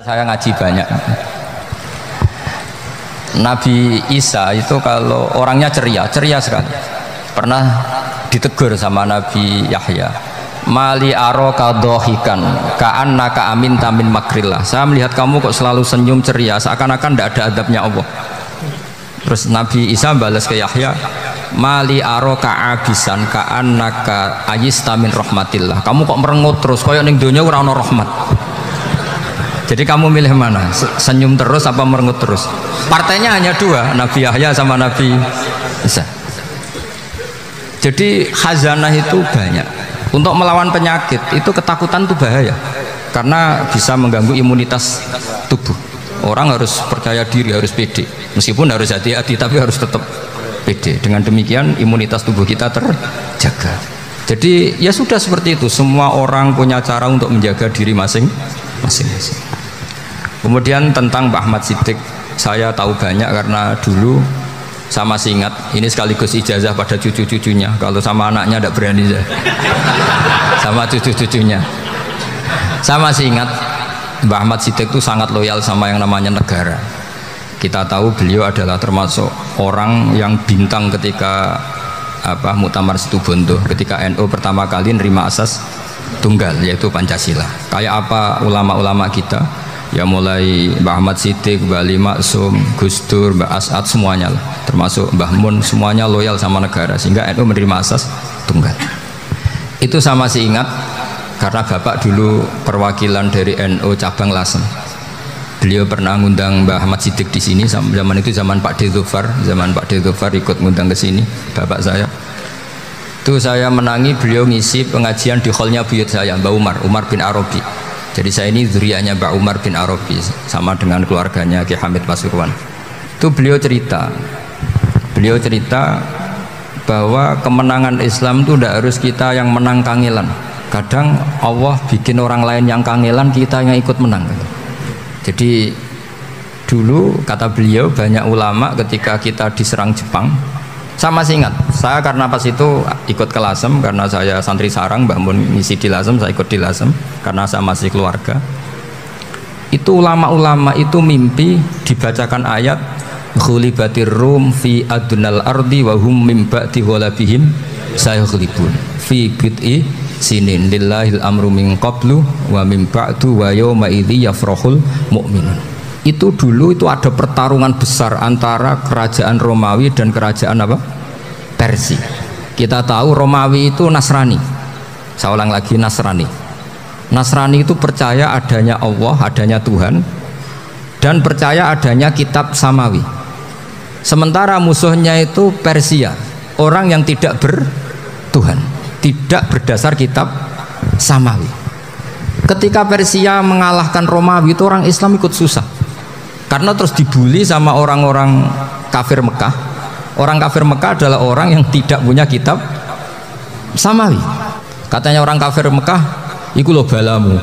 Saya ngaji banyak. Nabi Isa itu kalau orangnya ceria sekali. Pernah ditegur sama Nabi Yahya. Mali aroka dohikan ka'annaka amin tamin makrillah. Saya melihat kamu kok selalu senyum ceria, seakan-akan tidak ada adabnya Allah. Terus Nabi Isa balas ke Yahya, Mali aroka abisan ka'annaka ayistamin rahmatillah. Kamu kok merengut terus, koyo ning donya ora ana rahmat. Jadi kamu milih mana? Senyum terus apa merengut terus? Partainya hanya dua, Nabi Yahya sama Nabi Isa. Jadi khazanah itu banyak. Untuk melawan penyakit itu ketakutan itu bahaya, karena bisa mengganggu imunitas tubuh. Orang harus percaya diri, harus pede. Meskipun harus hati-hati, tapi harus tetap pede. Dengan demikian imunitas tubuh kita terjaga. Jadi ya sudah seperti itu. Semua orang punya cara untuk menjaga diri masing-masing. Kemudian tentang Mbah Ahmad Siddiq, saya tahu banyak karena dulu saya masih ingat, ini sekaligus ijazah pada cucu-cucunya. Kalau sama anaknya tidak berani saya. Sama cucu-cucunya. Saya masih ingat Mbah Ahmad Siddiq itu sangat loyal sama yang namanya negara. Kita tahu beliau adalah termasuk orang yang bintang ketika Muktamar Situbondo, ketika NU pertama kali nerima asas tunggal, yaitu Pancasila. Kayak apa ulama-ulama kita? Ya mulai Mbah Ahmad Siddiq, Mbah Ali Maksum, Gus Dur, Mbah As'ad, semuanya lah, termasuk Mbah Mun, semuanya loyal sama negara sehingga NU menerima asas tunggal. Itu saya masih ingat karena bapak dulu perwakilan dari NU cabang Lasem. Beliau pernah ngundang Mbah Ahmad Siddiq di sini, zaman itu zaman Pak D. Dzufar, ikut ngundang ke sini bapak saya. Itu saya menangi beliau ngisi pengajian di hallnya buyut saya, Mbah Umar bin Arabi. Jadi saya ini zuriyahnya Mbak Umar bin Arabi, sama dengan keluarganya Ki Hamid Pasuruan. Itu beliau cerita bahwa kemenangan Islam itu tidak harus kita yang menang kangelan. Kadang Allah bikin orang lain yang kangelan, kita yang ikut menang. Jadi dulu kata beliau, banyak ulama ketika kita diserang Jepang, saya masih ingat, saya karena pas itu ikut ke Lasem, karena saya santri sarang, Mbah Mun ngisi di Lasem, saya ikut di Lasem karena saya masih keluarga. Itu ulama-ulama itu mimpi dibacakan ayat ghulibatir rum fi adnal ardi wa hum mim ba'di ghalabihim sayaghlibun fi bid'i sinin lillahil amru min qablu wa mim ba'du wa yawma idzi yafrahul mu'minun. Itu dulu itu ada pertarungan besar antara kerajaan Romawi dan kerajaan Persia. Kita tahu Romawi itu Nasrani. Saya ulang lagi, Nasrani. Nasrani itu percaya adanya Allah, adanya Tuhan, dan percaya adanya kitab samawi. Sementara musuhnya itu Persia, orang yang tidak bertuhan, tidak berdasar kitab samawi. Ketika Persia mengalahkan Romawi itu orang Islam ikut susah, karena terus dibully sama orang-orang kafir Mekah. Orang kafir Mekah adalah orang yang tidak punya kitab samawi. Katanya orang kafir Mekah, iku lo balamu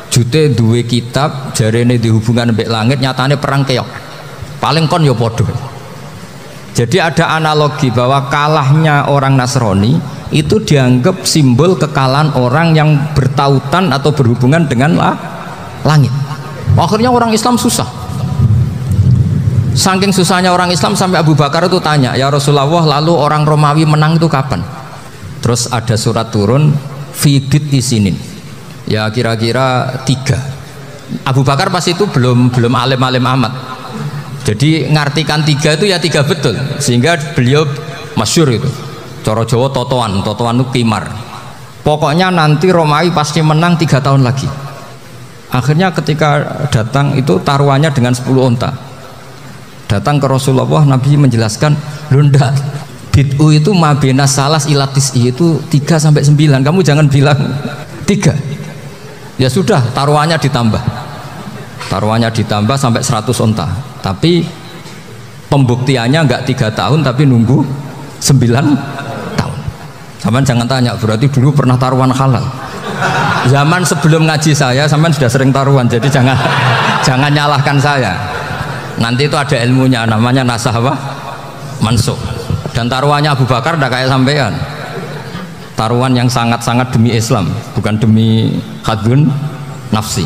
jute duwe kitab jarene dihubungan mbek langit, nyatane perang keok, paling kon yo podo. Jadi ada analogi bahwa kalahnya orang Nasrani itu dianggap simbol kekalahan orang yang bertautan atau berhubungan dengan langit. Akhirnya orang Islam susah. Saking susahnya orang Islam sampai Abu Bakar itu tanya, ya Rasulullah, lalu orang Romawi menang itu kapan? Terus ada surat turun fidit di sini, ya kira-kira 3. Abu Bakar pas itu belum alim-alim amat, jadi ngartikan 3 itu ya 3 betul, sehingga beliau masyhur itu coro Jawa totoan itu kimar. Pokoknya nanti Romawi pasti menang 3 tahun lagi. Akhirnya ketika datang itu taruhannya dengan 10 onta. Datang ke Rasulullah, Nabi menjelaskan, lunda bid'u itu mabena salas ilatis itu 3 sampai 9. Kamu jangan bilang 3. Ya sudah, taruhannya ditambah sampai 100 onta. Tapi pembuktiannya enggak 3 tahun, tapi nunggu 9 tahun. Sampean jangan tanya, berarti dulu pernah taruhan halal. Zaman sebelum ngaji saya, sampean sudah sering taruhan, jadi jangan nyalahkan saya. Nanti itu ada ilmunya, namanya nasah mansukh. Dan taruhannya Abu Bakar tidak kayak sampean, taruhan yang sangat-sangat demi Islam, bukan demi hadun nafsi.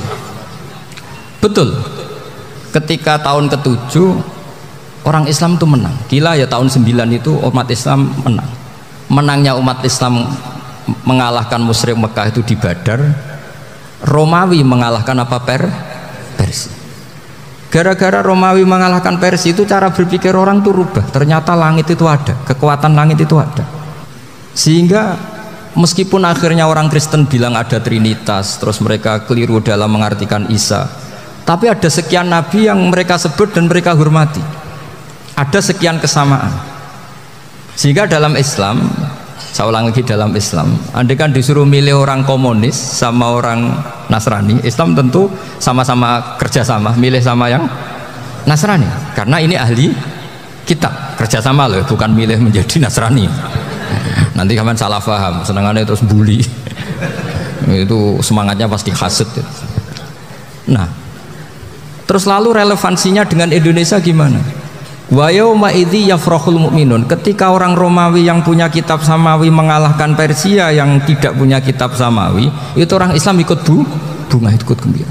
Betul. Ketika tahun ke-7 orang Islam itu menang. Gila ya, tahun 9 itu umat Islam menang. Menangnya umat Islam mengalahkan musyrik Mekah itu di Badar. Romawi mengalahkan apa? Persia. Gara-gara Romawi mengalahkan Persia itu cara berpikir orang tuh rubah. Ternyata langit itu ada, kekuatan langit itu ada. Sehingga meskipun akhirnya orang Kristen bilang ada Trinitas, terus mereka keliru dalam mengartikan Isa, tapi ada sekian nabi yang mereka sebut dan mereka hormati. Ada sekian kesamaan. Sehingga dalam Islam, saya ulang lagi, dalam Islam, andai kan disuruh milih orang komunis sama orang Nasrani, Islam tentu sama-sama kerjasama, milih sama yang Nasrani, karena ini ahli kitab, kerjasama loh, bukan milih menjadi Nasrani. Nanti kalian salah paham, senangannya terus bully. Itu semangatnya pasti hasad. Nah, terus lalu relevansinya dengan Indonesia gimana? Wa yauma idzi yafrahul mu'minun, ketika orang Romawi yang punya kitab samawi mengalahkan Persia yang tidak punya kitab samawi, itu orang Islam ikut bunga, ikut gembira.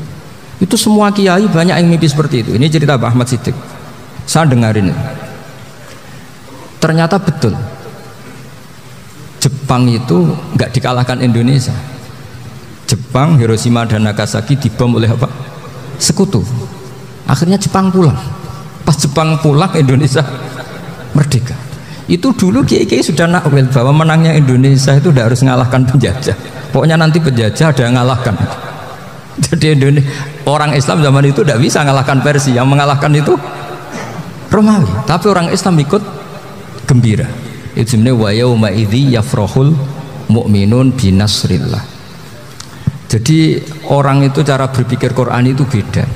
Itu semua kiai banyak yang mimpi seperti itu. Ini cerita Pak Ahmad Siddiq, saya dengarin itu. Ternyata betul, Jepang itu nggak dikalahkan Indonesia. Jepang, Hiroshima dan Nagasaki dibom oleh apa? Sekutu. Akhirnya Jepang pulang. Pas Jepang pulang, Indonesia merdeka. Itu dulu kiai-kiai sudah nakwil bahwa menangnya Indonesia itu tidak harus mengalahkan penjajah. Pokoknya nanti penjajah ada yang mengalahkan. Jadi orang Islam zaman itu tidak bisa mengalahkan Persia. Yang mengalahkan itu Romawi. Tapi orang Islam ikut gembira. Itu sebenarnya wa yauma idzi yafrahul mu'minun binasrillah. Jadi orang itu cara berpikir Quran itu beda.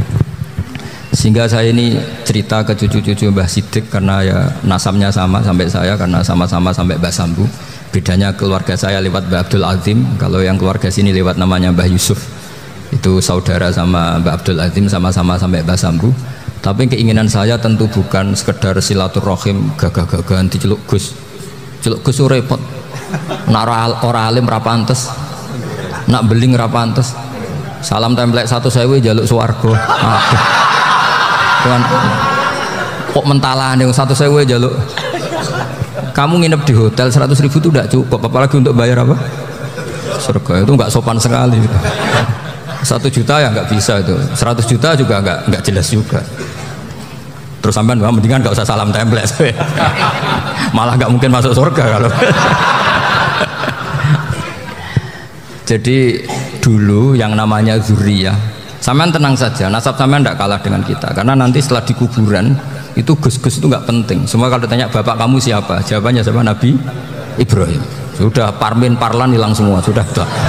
Sehingga saya ini cerita ke cucu-cucu Mbah Siddiq karena ya nasabnya sama sampai saya, karena sama-sama sampai Mbah Sambu. Bedanya keluarga saya lewat Mbah Abdul Azim, kalau yang keluarga sini lewat namanya Mbah Yusuf. Itu saudara sama Mbah Abdul Azim, sama-sama sampai Mbah Sambu. Tapi keinginan saya tentu bukan sekedar silaturahim gagah-gagahan diceluk Gus. Celuk Gus repot. Nak ora alim ra pantes. Nak beling ra pantes. Salam templek 1.000 jaluk swarga. Tuhan, kok mentalah nih 1.000 jaluk. Kamu nginep di hotel 100.000 itu tidak cukup, apalagi untuk bayar apa? Surga. Itu nggak sopan sekali. 1 juta ya nggak bisa itu, 100 juta juga nggak jelas juga. Terus sampean mendingan nggak usah salam template, malah nggak mungkin masuk surga kalau. Jadi dulu yang namanya zuriyah, sampean tenang saja, nasab sampean tidak kalah dengan kita, karena nanti setelah di kuburan itu gus-gus itu nggak penting. Semua kalau ditanya bapak kamu siapa, jawabannya siapa? Nabi Ibrahim. Sudah parmin parlan hilang semua, sudah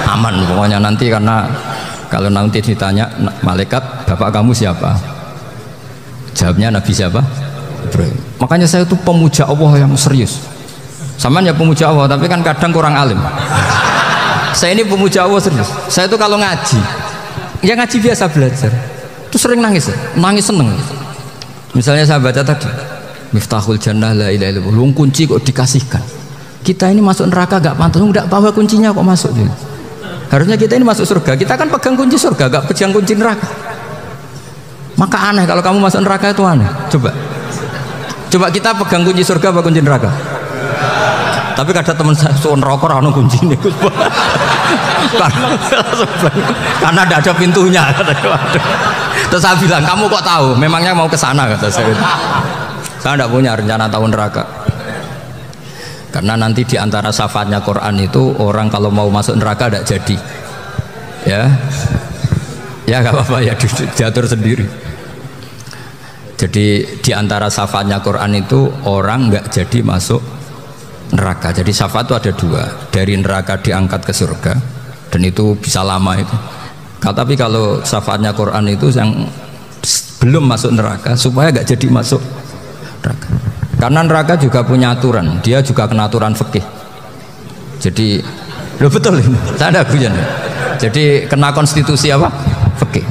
aman pokoknya nanti. Karena kalau nanti ditanya malaikat bapak kamu siapa, jawabnya Nabi siapa? Ibrahim. Makanya saya itu pemuja Allah yang serius. Sampean ya pemuja Allah, tapi kan kadang kurang alim. Saya ini pemuja Allah serius. Saya itu kalau ngaji, ya ngaji biasa belajar, itu sering nangis seneng. Misalnya saya baca tadi, Miftahul Jannah la ilaha illallah, lu kunci kok dikasihkan. Kita ini masuk neraka gak pantas, enggak bawa kuncinya kok masuk. Harusnya kita ini masuk surga, kita kan pegang kunci surga, gak pegang kunci neraka. Maka aneh kalau kamu masuk neraka, itu aneh. Coba kita pegang kunci surga apa kunci neraka? Tapi kadang teman saya suun rokok rano kunci ini, karena tidak ada pintunya. Terus saya bilang, kamu kok tahu? Memangnya mau ke sana, kata saya. Saya tidak punya rencana tahu neraka. Karena nanti di antara syafaatnya Quran itu orang kalau mau masuk neraka tidak jadi. Ya nggak apa-apa ya, diatur sendiri. Jadi di antara syafaatnya Quran itu orang nggak jadi masuk neraka. Jadi syafaat itu ada 2, dari neraka diangkat ke surga, dan itu bisa lama itu. Tapi kalau syafaatnya Quran itu yang belum masuk neraka supaya nggak jadi masuk neraka. Karena neraka juga punya aturan, dia juga kena aturan fikih. Jadi lo betul ini, saya ada guyon. Jadi kena konstitusi apa? Fikih.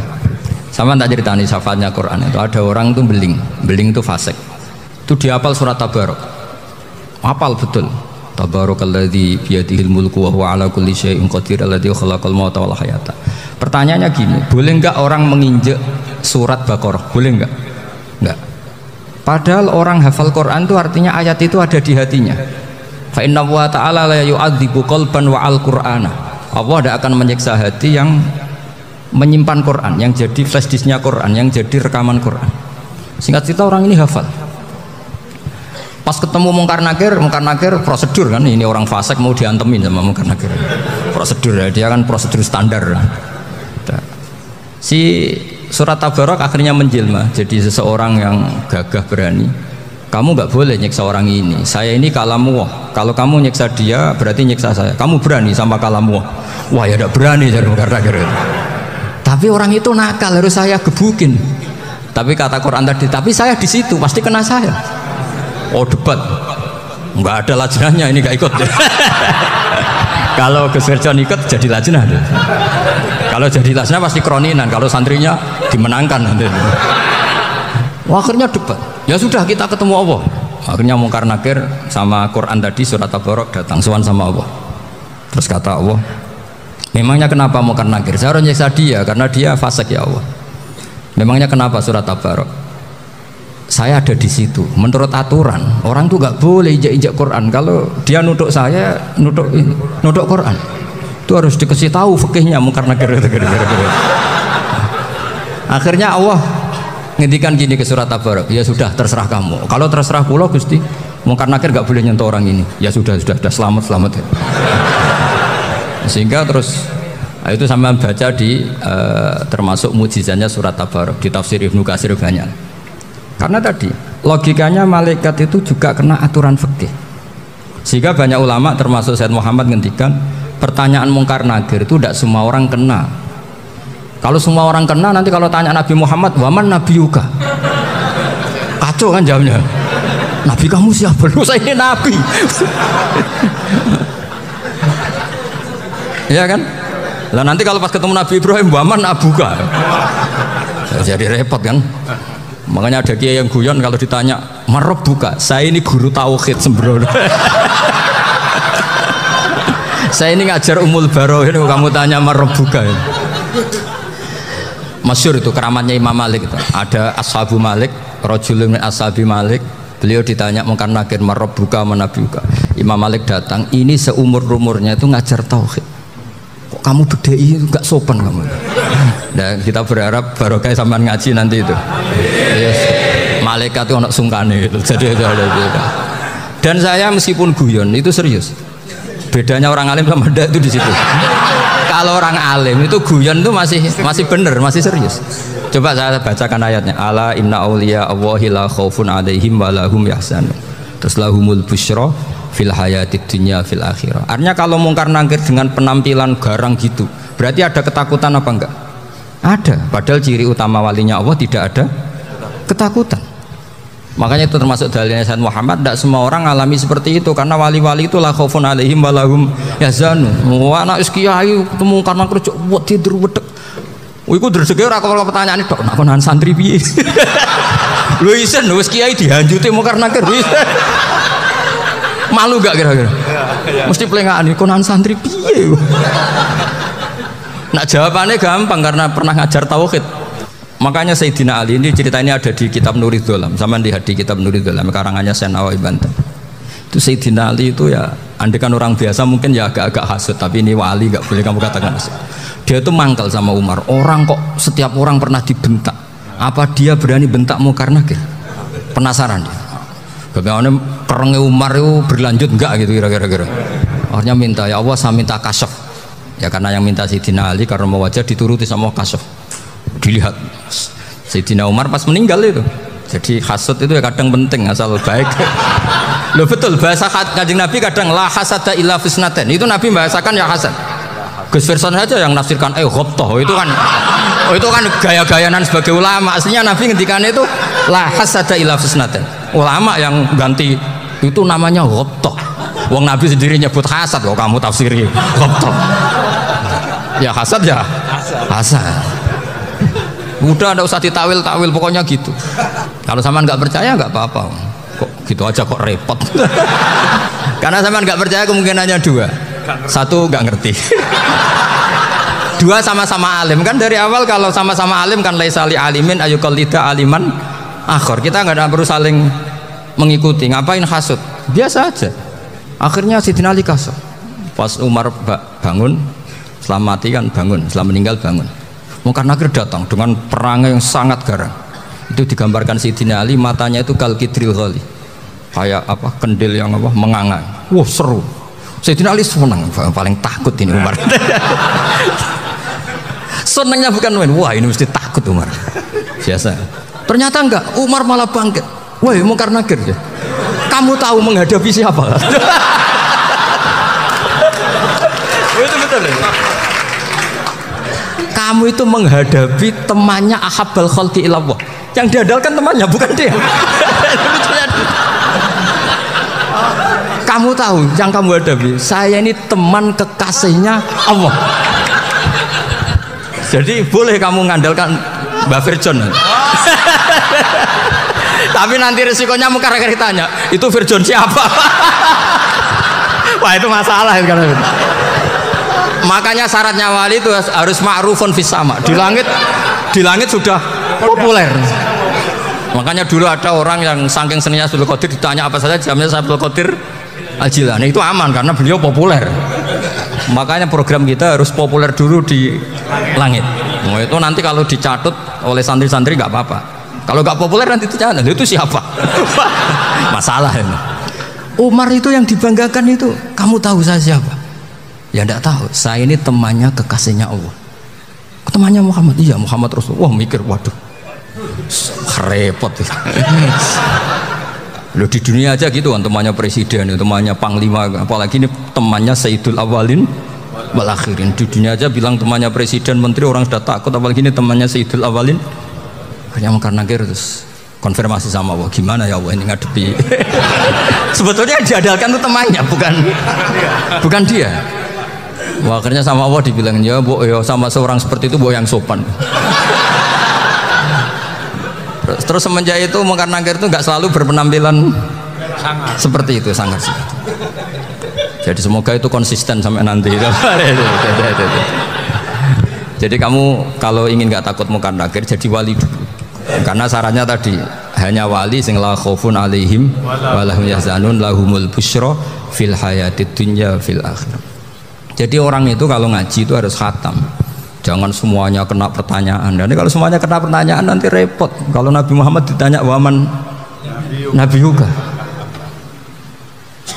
Sama tak ceritani syafaatnya Quran itu, ada orang itu beling itu fasik. Itu dihafal surat Tabarok. Hafal betul. Tabarakalladzi biyadihil mulku wa huwa ala kulli syai'in qadir alladzi khalaqal mauta wal hayata. Pertanyaannya gini, boleh enggak orang menginjek surat Baqarah, boleh enggak? Enggak. Padahal orang hafal Quran itu artinya ayat itu ada di hatinya. Fa inna wa ta'ala la yu'adzibu qalban wa al-Qur'ana. Allah tidak akan menyiksa hati yang menyimpan Quran, yang jadi flash disknya Quran, yang jadi rekaman Quran. Singkat cerita orang ini hafal. Pas ketemu Mungkar Nakir prosedur kan, ini orang fasik mau diantemin sama Mungkar Nakir. Prosedur ya, dia kan prosedur standar. Si surat Tabarak akhirnya menjelma jadi seseorang yang gagah berani. Kamu nggak boleh nyiksa orang ini. Saya ini kalamullah. Kalau kamu nyiksa dia berarti nyiksa saya. Kamu berani sama kalamullah? Wah ya tidak berani jadi Mungkar Nakir. Tapi orang itu nakal, harus saya gebukin. Tapi kata Quran tadi, tapi saya di situ pasti kena saya. Oh debat, nggak ada lajnahnya, ini nggak ikut. Kalau Gus Wirjon ikut jadi lajnah. Kalau jadi lajnah pasti kroninan, kalau santrinya dimenangkan nanti. Wah, akhirnya debat. Ya sudah kita ketemu Allah. Akhirnya Mungkar Nakir sama Quran tadi surat Tabarak datang sowan sama Allah. Terus kata Allah, memangnya kenapa Mungkar Nakir? Saya harus nyiksa dia karena dia fasik ya Allah. Memangnya kenapa surat Tabarak? Saya ada di situ. Menurut aturan orang tuh nggak boleh injak-injak Quran. Kalau dia nutuk saya, nutuk Quran, itu harus dikasih tahu fikihnya Mungkar Nakir. Akhirnya Allah ngendikan gini ke surat Tabarak, ya sudah terserah kamu. Kalau terserah pulau Gusti, Mungkar Nakir nggak boleh nyentuh orang ini. Ya sudah selamat. Sehingga terus itu sama baca di termasuk mujizatnya surat Tabarak di tafsir Ibnu Katsir banyak. Karena tadi logikanya malaikat itu juga kena aturan fikih. Sehingga banyak ulama termasuk Said Muhammad ngendikan pertanyaan Mungkar Nakir itu tidak semua orang kena. Kalau semua orang kena nanti kalau tanya Nabi Muhammad, waman nabiyuka? Kacau kan jawabnya. Nabi kamu siapa? Lu saya ini nabi. Ya kan? Lah nanti kalau pas ketemu Nabi Ibrahim, waman abuka? Jadi repot kan? Makanya ada kiai yang guyon kalau ditanya marabbuka, saya ini guru tauhid sembrono. Saya ini ngajar Ummul Baroh ini kamu tanya marabbuka. Masyhur itu keramatnya Imam Malik itu. Ada Ashabu Malik, rajulun min ashabi Malik. Beliau ditanya Mungkar Nakir marabbuka manabiuka. Imam Malik datang, ini seumur-umurnya itu ngajar tauhid. Kok kamu bedai itu enggak sopan kamu. Dan kita berharap barokah sampean ngaji nanti itu. Yes. Malaikat itu anak sungkane gitu. Jadi itu ada. Dan saya meskipun guyon itu serius. Bedanya orang alim sama ndak itu di situ. Kalau orang alim itu guyon itu masih bener, masih serius. Coba saya bacakan ayatnya. Ala inna auliya Allahi la khaufun alaihim wa lahum yahzanun. Terus lahumul busyra fil hayatid dunya fil akhirah. Artinya kalau Mungkar Nakir dengan penampilan garang gitu, berarti ada ketakutan apa enggak? Ada. Padahal ciri utama walinya Allah tidak ada ketakutan. Makanya itu termasuk dalilnya Sayyid Muhammad, tidak semua orang alami seperti itu karena wali-wali itu la khaufun alaihim wa lahum yahzanun. Wah anak kiai ketemu karena kerja buat tidur wedek. Iku rezeki ora kok pertanyaan tok nak konan santri piye. Lho isen wis kiai dihanjuti Mungkar Nakir. Malu gak kira-kira? Mesti pelengahan konan santri piye. Nah jawabannya gampang karena pernah ngajar tauhid. Makanya Sayyidina Ali ini ceritanya ada di kitab Nurul Dholam. Sama lihat di kitab Nurul Dholam karangannya Syekh Nawawi Banten. Itu Sayyidina Ali itu ya, andekan orang biasa mungkin ya agak-agak hasut, tapi ini wali gak boleh kamu katakan hasut. Dia itu mangkal sama Umar. Orang kok setiap orang pernah dibentak. Apa dia berani bentak Mungkar Nakir? Penasaran dia. Bagaimana kerengnya Umar itu berlanjut enggak gitu kira-kira. Akhirnya minta, ya Allah saya minta kasyaf. Ya karena yang minta Sayyidina Ali karena mau wajah dituruti sama kasyaf. Dilihat Sayyidina Umar pas meninggal itu. Jadi hasad itu ya kadang penting asal baik. Loh betul bahasa Kanjeng Nabi kadang la hasada illa fisnaten. Itu Nabi bahasakan ya hasad. Gus Wirjon saja yang nafsirkan ghabthah itu kan gaya-gayanan sebagai ulama. Aslinya Nabi ngendikannya itu la hasada illa fisnaten. Ulama yang ganti itu namanya ghabthah. Wong Nabi sendiri nyebut hasad kok kamu tafsiri ghabthah. Ya hasad ya hasad. Udah ada usah ditawil-tawil pokoknya gitu. Kalau sampean nggak percaya nggak apa-apa. Kok gitu aja kok repot. Karena sampean nggak percaya kemungkinannya dua. Satu nggak ngerti. dua sama-sama alim kan dari awal. Kalau sama-sama alim kan laisa li alimin ayuqallida aliman akhor. Kita nggak perlu saling mengikuti. Ngapain hasud? Biasa aja. Akhirnya Sidin Ali kasar. Pas Umar bangun, setelah mati kan bangun, setelah meninggal bangun. Munkar Nakir datang dengan perangai yang sangat garang. Itu digambarkan Sidin Ali, matanya itu kal kidril ghali, kayak apa, kendil yang apa, menganga. Wah seru. Sidin Ali senang, paling takut ini Umar. Senangnya bukan main, wah ini mesti takut Umar. Biasa. Ternyata enggak, Umar malah bangkit. Wah Munkar Nakir ya. Kamu tahu menghadapi siapa? Itu betul ya? Kamu itu menghadapi temannya ahabbal khalqi ilallah. Yang diandalkan temannya bukan dia. Kamu tahu yang kamu hadapi, saya ini teman kekasihnya Allah. Jadi boleh kamu mengandalkan Mbak Virjon. Tapi nanti resikonya Munkar Nakir ditanya, itu Virjon siapa? Wah itu masalah itu. Makanya syaratnya wali itu harus ma'rufun fis sama. Di langit sudah populer. Makanya dulu ada orang yang saking seninya Abdul Qadir ditanya apa saja jamnya Abdul Qadir Al-Jilani, itu aman karena beliau populer. Makanya program kita harus populer dulu di langit. Nah, itu nanti kalau dicatut oleh santri-santri nggak apa-apa. Kalau nggak populer nanti itu siapa? Masalah ini. Umar itu yang dibanggakan itu, kamu tahu saya siapa? Ya enggak tahu. Saya ini temannya kekasihnya Allah. Temannya Muhammad. Iya Muhammad Rasul. Wah mikir, waduh, repot. Loh di dunia aja gitu kan, temannya presiden, temannya panglima, apalagi ini temannya Sayyidul Awalin wal Akhirin. Di dunia aja bilang temannya presiden, menteri, orang sudah takut, apalagi ini temannya Sayyidul Awalin. Akhirnya Munkar Nakir terus konfirmasi sama Allah, gimana ya Allah ini ngadepi. Sebetulnya yang diandalkan itu temannya, bukan dia. Wah, akhirnya sama Allah dibilang, ya Bu, ya sama seorang seperti itu Bu yang sopan. Terus semenjak itu Munkar Nakir itu nggak selalu berpenampilan seperti itu, sangat. Jadi semoga itu konsisten sampai nanti. Jadi kamu kalau ingin nggak takut Munkar Nakir, jadi wali dulu. Karena syaratnya tadi hanya wali sing la khaufun alaihim walahum yahzanun lahumul busyra fil hayatid dunya fil akhirah. Jadi orang itu kalau ngaji itu harus khatam. Jangan semuanya kena pertanyaan. Dan kalau semuanya kena pertanyaan nanti repot. Kalau Nabi Muhammad ditanya waman Nabi juga.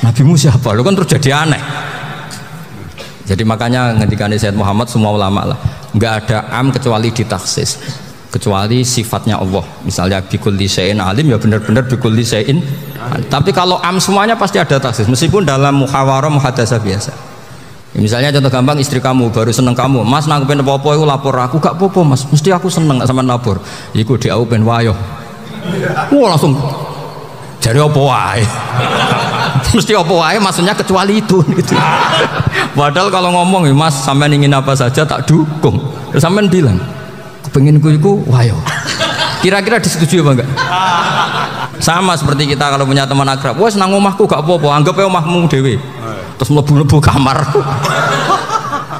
Nabimu siapa? Lu kan terus jadi aneh. Jadi makanya ngendikane Sayyid Muhammad semua ulama lah, nggak ada am kecuali ditaksis. Kecuali sifatnya Allah, misalnya bikulli syai'in alim, ya benar-benar bikulli syai'in. Tapi kalau am semuanya pasti ada taksis, meskipun dalam muhawarah muhadasah biasa. Ya, misalnya contoh gampang, istri kamu baru seneng kamu, Mas nak pengen apa-apa itu lapor aku, gak apa-apa Mas, mesti aku seneng sama lapor. Iku di aku pengen wayo. Wah langsung jadi apa wae. Mesti apa wae, maksudnya kecuali itu. Gitu. Padahal kalau ngomong, Mas sampean ingin apa saja tak dukung. Terus sampean bilang, pengen iku wayo. Kira-kira disetujui apa enggak? Sama seperti kita kalau punya teman akrab, wes nang omahku gak apa-apa, anggap aja omahmu dhewe. Terus mlebu-mlebu kamar.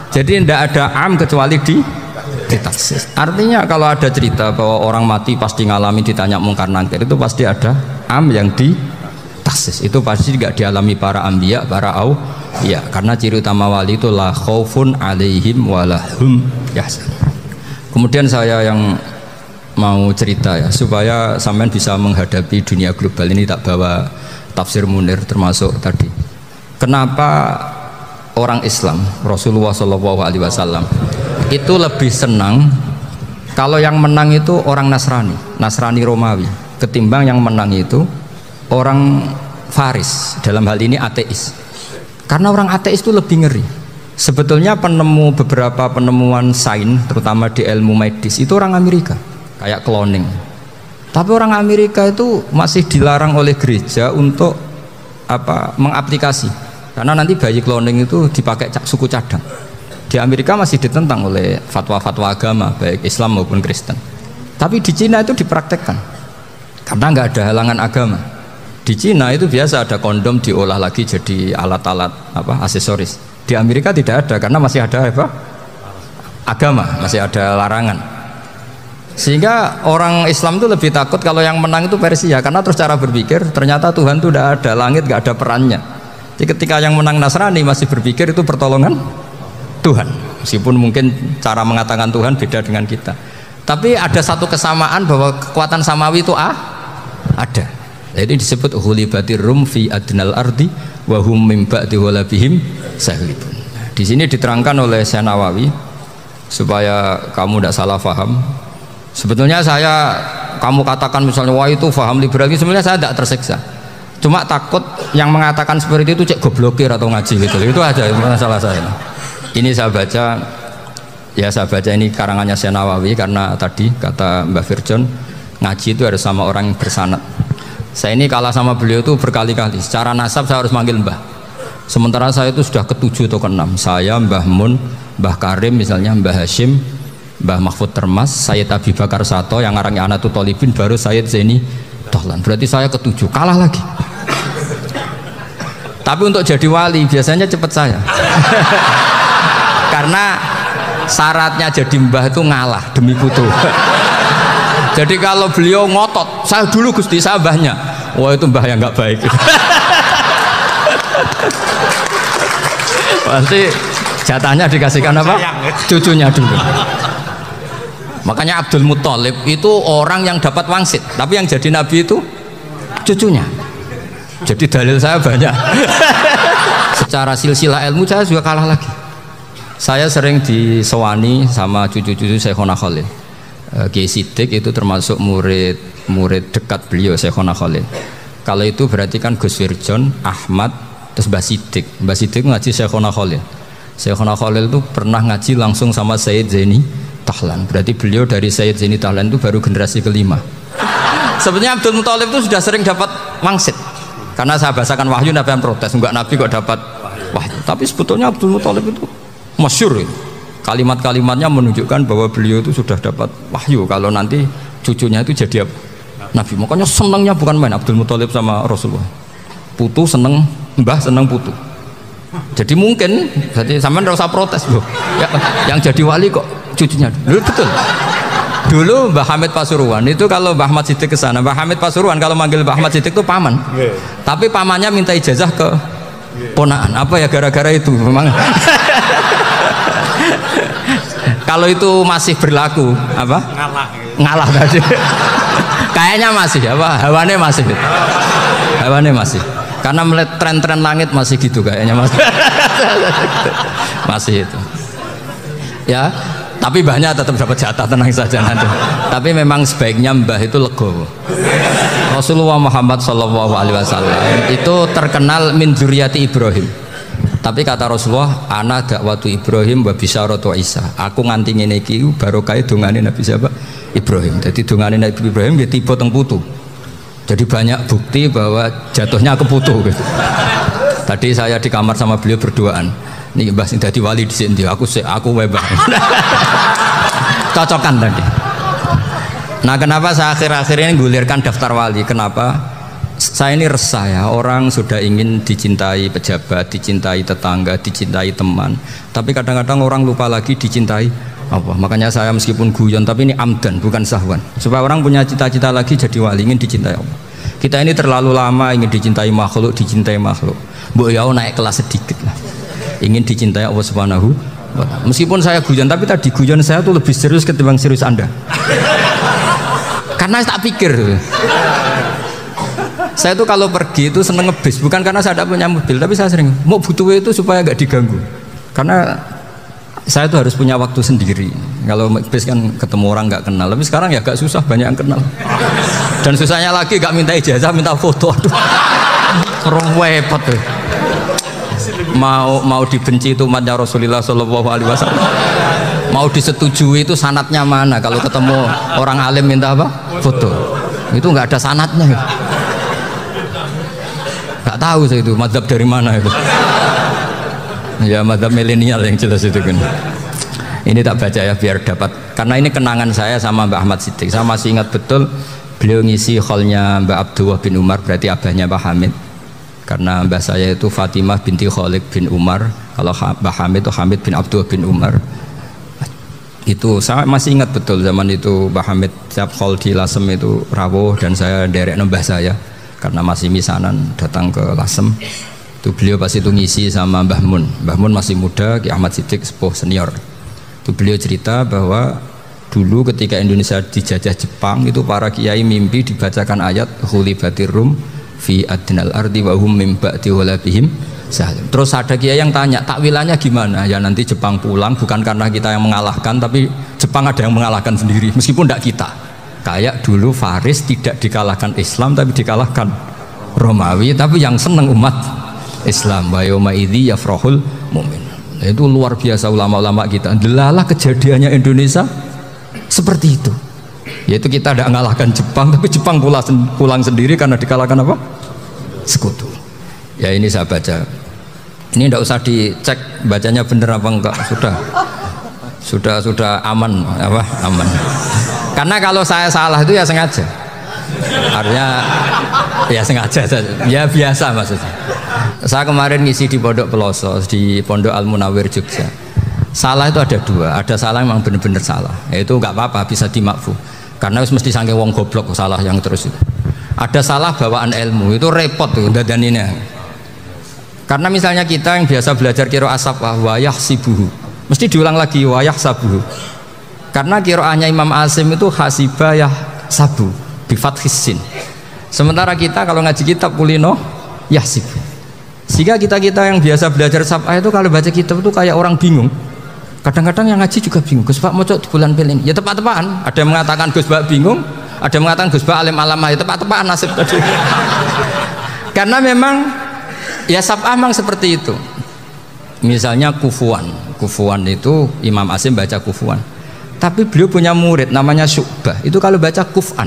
Jadi tidak ada am kecuali ditaksis. Artinya kalau ada cerita bahwa orang mati pasti ngalami ditanya Munkar Nakir, itu pasti ada am yang ditaksis. Itu pasti tidak dialami para anbiya, para auliya. Karena ciri utama wali itu la khaufun alaihim walahum yahzanun. Kemudian saya yang mau cerita ya, supaya sampean bisa menghadapi dunia global ini, tak bawa tafsir Munir termasuk tadi. Kenapa orang Islam, Rasulullah SAW itu lebih senang kalau yang menang itu orang Nasrani Romawi, ketimbang yang menang itu orang Faris, dalam hal ini ateis. Karena orang ateis itu lebih ngeri. Sebetulnya beberapa penemuan sains, terutama di ilmu medis, itu orang Amerika, kayak cloning. Tapi orang Amerika itu masih dilarang oleh gereja untuk mengaplikasi. Karena nanti bayi cloning itu dipakai suku cadang. Di Amerika masih ditentang oleh fatwa-fatwa agama, baik Islam maupun Kristen. Tapi di Cina itu dipraktekkan, karena nggak ada halangan agama. Di Cina itu biasa ada kondom diolah lagi jadi alat-alat aksesoris. Di Amerika tidak ada, karena masih ada agama, masih ada larangan. Sehingga orang Islam itu lebih takut kalau yang menang itu Persia, karena terus cara berpikir ternyata Tuhan itu tidak ada, langit nggak ada perannya. Jadi ketika yang menang Nasrani masih berpikir itu pertolongan Tuhan, meskipun mungkin cara mengatakan Tuhan beda dengan kita. Tapi ada satu kesamaan bahwa kekuatan samawi itu ada. Jadi disebut hulibatir rum fi adnal ardi wa hum min ba'di walabihim sahlibun. Di sini diterangkan oleh Syekh Nawawi supaya kamu tidak salah paham. Sebetulnya kamu katakan misalnya wah itu paham liberal, sebenarnya saya tidak tersiksa. Cuma takut yang mengatakan seperti itu cek goblokir atau ngaji gitu. Itu aja masalah saya. Ini saya baca ini karangannya Syekh Nawawi karena tadi kata Mbak Firjon ngaji itu harus sama orang yang bersanad. Saya ini kalah sama beliau itu berkali-kali. Secara nasab saya harus manggil Mbah. Sementara saya itu sudah ke-7 atau ke-6. Saya, Mbah Mun, Mbah Karim misalnya, Mbah Hashim, Mbah Mahfud Termas, Sayyid Abi Bakar Sato yang ngarangnya Anatul Tolibin, baru Sayyid Zaini Dahlan. Berarti saya ke-7, kalah lagi. Tapi untuk jadi wali biasanya cepat saya. Karena syaratnya jadi mbah itu ngalah demi putu. Jadi kalau beliau ngotot, saya dulu Gusti, saya mbahnya. Wah itu mbah yang nggak baik. Pasti jatahnya dikasihkan apa? Cucunya dulu. Makanya Abdul Muthalib itu orang yang dapat wangsit, tapi yang jadi nabi itu cucunya. Jadi dalil saya banyak. Secara silsilah ilmu saya juga kalah lagi. Saya sering disewani sama cucu-cucu Syekhona Khalil. Kiai Siddiq itu termasuk murid dekat beliau Syekhona Khalil. Kalau itu berarti kan Gus Wirjon, Ahmad, terus Mbah Siddiq. Mbah Siddiq ngaji Syekhona Khalil. Syekhona Khalil itu pernah ngaji langsung sama Sayyid Zaini Dahlan. Berarti beliau dari Sayyid Zaini Dahlan itu baru generasi kelima. Sebenarnya Abdul Muthalib itu sudah sering dapat wangsit. Karena saya bahasakan wahyu, Nabi yang protes, enggak Nabi kok dapat wahyu. Tapi sebetulnya Abdul Muthalib itu masyhur. Kalimat-kalimatnya menunjukkan bahwa beliau itu sudah dapat wahyu kalau nanti cucunya itu jadi Nabi. Makanya senangnya bukan main Abdul Muthalib sama Rasulullah. Putu seneng, mbah seneng putu. Jadi mungkin, jadi sampean enggak usah protes loh. Ya, yang jadi wali kok cucunya. Dulu betul. Dulu Mbah Hamid Pasuruan itu kalau Mbah Ahmad Siddiq ke sana, Mbah Hamid Pasuruan kalau manggil Mbah Ahmad Siddiq itu paman. Tapi pamannya minta ijazah ke ponaan. Apa ya gara-gara itu memang. Kalau itu masih berlaku apa? Ngalah tadi. Kayaknya masih apa? Hawane masih. Karena melihat tren-tren langit masih gitu kayaknya masih. Masih itu. Ya, tapi mbahnya tetap dapat jatah, tenang saja nanti. Tapi memang sebaiknya mbah itu legowo. Rasulullah Muhammad SAW itu terkenal min dzurriyyati Ibrahim. Tapi kata Rasulullah, ana dakwatu Ibrahim wa bisyaratu Isa. Aku nganti ngene iki barokah dongane Nabi siapa? Ibrahim. Jadi dongane Nabi Ibrahim dia tiba teng putu. Jadi banyak bukti bahwa jatuhnya ke putu gitu. Tadi saya di kamar sama beliau berduaan. Nih Mbah sing dadi wali dhisik ndi? Aku webah. Cocokan tadi. Nah, kenapa saya akhir-akhir ini gulirkan daftar wali? Kenapa? Saya ini resah ya, orang sudah ingin dicintai pejabat, dicintai tetangga, dicintai teman. Tapi kadang-kadang orang lupa lagi dicintai apa. Makanya saya meskipun guyon, tapi ini amdan, bukan sahwan. Supaya orang punya cita-cita lagi jadi wali, ingin dicintai Allah. Kita ini terlalu lama ingin dicintai makhluk. Mbok ya naik kelas sedikit lah. Ingin dicintai Allah Subhanahu wa Ta'ala. Meskipun saya guyon, tapi tadi guyon saya tuh lebih serius ketimbang serius Anda. Karena tak pikir. Saya tuh kalau pergi itu seneng ngebis, bukan karena saya tidak punya mobil, tapi saya sering mau butuh itu supaya gak diganggu. Karena saya tuh harus punya waktu sendiri. Kalau bis kan ketemu orang nggak kenal, tapi sekarang ya gak susah, banyak yang kenal. Dan susahnya lagi gak minta ijazah, minta foto. Aduh, serem repot tuh. Mau dibenci itu umatnya Rasulullah SAW. Mau disetujui itu sanatnya mana? Kalau ketemu orang alim minta apa? Foto. Itu nggak ada sanatnya. Nggak tahu saya itu mazhab dari mana itu. Ya mazhab milenial yang jelas itu kan. Ini tak baca ya biar dapat, karena ini kenangan saya sama Mbak Ahmad Siddiq. Saya masih ingat betul beliau ngisi kholnya Mbak Abdullah bin Umar, berarti abahnya Mbak Hamid. Karena mbah saya itu Fatimah binti Khalid bin Umar, kalau Mbah Hamid itu Hamid bin Abdullah bin Umar. Itu saya masih ingat betul zaman itu Mbah Hamid tiap hall di Lasem itu rawuh dan saya derek nembah saya karena masih misanan datang ke Lasem. Itu beliau pas itu ngisi sama Mbah Mun. Mbah Mun masih muda, Ki Ahmad Siddiq sepuh senior. Itu beliau cerita bahwa dulu ketika Indonesia dijajah Jepang itu para kiai mimpi dibacakan ayat Khulibatir Rum fi adnal ardi wa hum min ba'di walabihim. Terus ada kiai yang tanya takwilannya gimana? Ya nanti Jepang pulang bukan karena kita yang mengalahkan, tapi Jepang ada yang mengalahkan sendiri meskipun tidak kita. Kayak dulu Faris tidak dikalahkan Islam tapi dikalahkan Romawi, tapi yang senang umat Islam. Wa yauma idzi yafrahul mu'min. Itu luar biasa ulama-ulama kita. Delalah kejadiannya Indonesia seperti itu. Yaitu kita tidak mengalahkan Jepang tapi Jepang pulang sendiri karena dikalahkan apa? Sekutu. Ya ini saya baca. Ini tidak usah dicek bacanya benar apa enggak. Sudah aman apa? Aman. Karena kalau saya salah itu ya sengaja. Artinya ya sengaja saja. Ya biasa maksudnya. Saya kemarin ngisi di Pondok Peloso, di Pondok Al Munawir Jogja. Salah itu ada dua. Ada salah yang memang benar-benar salah. Itu enggak apa-apa, bisa dimakfu. Karena mesti saking wong goblok salah yang terus itu. Ada salah bawaan ilmu itu repot tuh dadaninnya. Karena misalnya kita yang biasa belajar qiraah sabah wayah sibuhu, mesti diulang lagi wayah sabuhu. Karena qiraahnya Imam Asim itu hasibah yah sabu bifathis sin. Sementara kita kalau ngaji kitab kulino yah sibu. Sehingga kita yang biasa belajar sabah itu kalau baca kitab itu kayak orang bingung. Kadang-kadang yang ngaji juga bingung. Gus Pak mau di bulan pelin. Ya tepat-tepatan. Ada yang mengatakan Gus Pak bingung, ada yang mengatakan Gus Pak alim alamah. Ya tepat-tepatan nasib tadi. Karena memang ya sab'ah memang seperti itu. Misalnya kufuan itu Imam Asim baca kufuan, tapi beliau punya murid namanya Syu'bah, itu kalau baca kuf'an.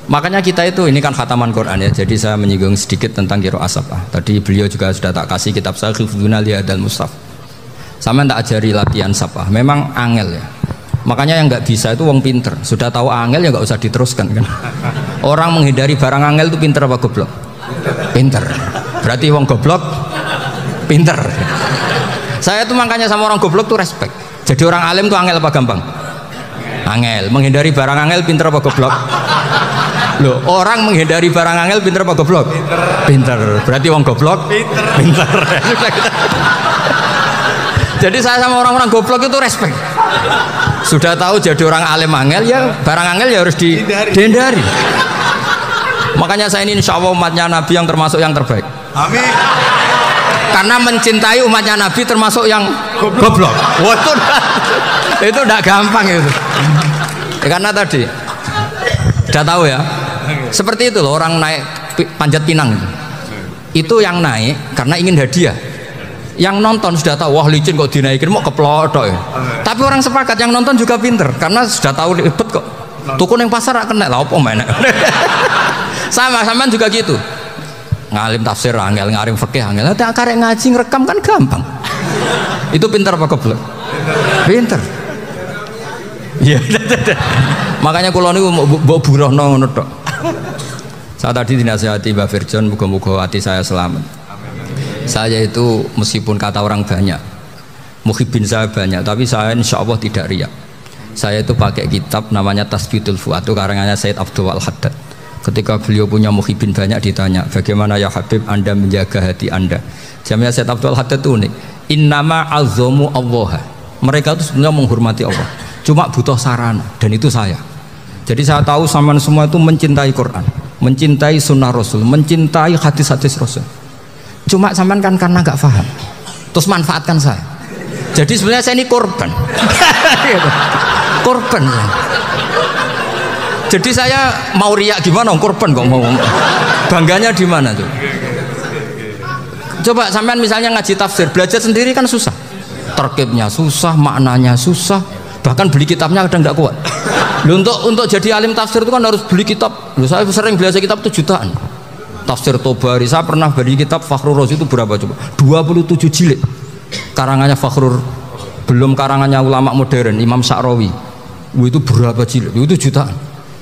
Makanya kita itu, ini kan khataman Quran ya, jadi saya menyinggung sedikit tentang qiraah sab'ah. Tadi beliau juga sudah tak kasih kitab saya Hifdzuna Lihadal Mushaf. Sama tak ajari latihan sab'ah, memang angel ya. Makanya yang nggak bisa itu wong pinter, sudah tahu angel ya nggak usah diteruskan kan. Orang menghindari barang angel itu pinter apa goblok? Pinter. Berarti wong goblok pinter. Saya tuh makanya sama orang goblok tuh respect. Jadi orang alim tuh angel apa gampang? Angel. Menghindari barang angel pinter apa goblok? Loh, orang menghindari barang angel pinter apa goblok? Pinter. Berarti wong goblok pinter. Jadi saya sama orang-orang goblok itu respect. Sudah tahu jadi orang alim angel ya barang angel ya harus dihindari. Makanya saya ini insya Allah umatnya Nabi yang termasuk yang terbaik. Amin. Karena mencintai umatnya Nabi termasuk yang goblok. Wah, itu tidak gampang itu. Ya, karena tadi sudah tahu ya. Seperti itu loh orang naik panjat pinang itu. Itu yang naik karena ingin hadiah. Yang nonton sudah tahu wah licin kok dinaikin mau keplodok ya. Tapi orang sepakat yang nonton juga pinter karena sudah tahu ribet kok. Tukun yang pasar kena lah apa mana. Sama juga gitu. Ngalim tafsir angel, ngalim fikih angel. Tak karek ngaji ngerekam kan gampang. Itu pintar apa goblok? Pintar. Iya. Makanya kula niku mbok burohno ngono tok. Saya tadi dinasihati Mbak Firjon, muga-muga hati saya selamat. Saya itu meskipun kata orang banyak, muhibin saya banyak, tapi saya insya Allah tidak riak. Saya itu pakai kitab namanya Tasbidul Fuad, itu karangannya Said Abdul Al-Haddad. Ketika beliau punya muhibin banyak ditanya, bagaimana ya Habib Anda menjaga hati Anda? Jamnya Said Abdul Haddad itu unik. Innama azzamu Allah. Mereka itu sebenarnya menghormati Allah. Cuma butuh sarana dan itu saya. Jadi saya tahu sampean semua itu mencintai Quran, mencintai sunnah Rasul, mencintai hadis-hadis Rasul. Cuma sampean kan karena nggak paham, terus manfaatkan saya. Jadi sebenarnya saya ini korban. Korban. Jadi saya mau riak gimana? Korban kok mau. Bangganya di mana tuh? Coba sampean misalnya ngaji tafsir, belajar sendiri kan susah. Terkibnya susah, maknanya susah. Bahkan beli kitabnya kadang tidak kuat. Loh, untuk jadi alim tafsir itu kan harus beli kitab. Loh, saya sering belajar kitab itu jutaan. Tafsir Tobari, saya pernah beli kitab Fakhrur Razi itu berapa coba? 27 jilid. Karangannya Fakhrur, belum karangannya ulama modern Imam Sa'rawi. Itu berapa jilid? Itu jutaan.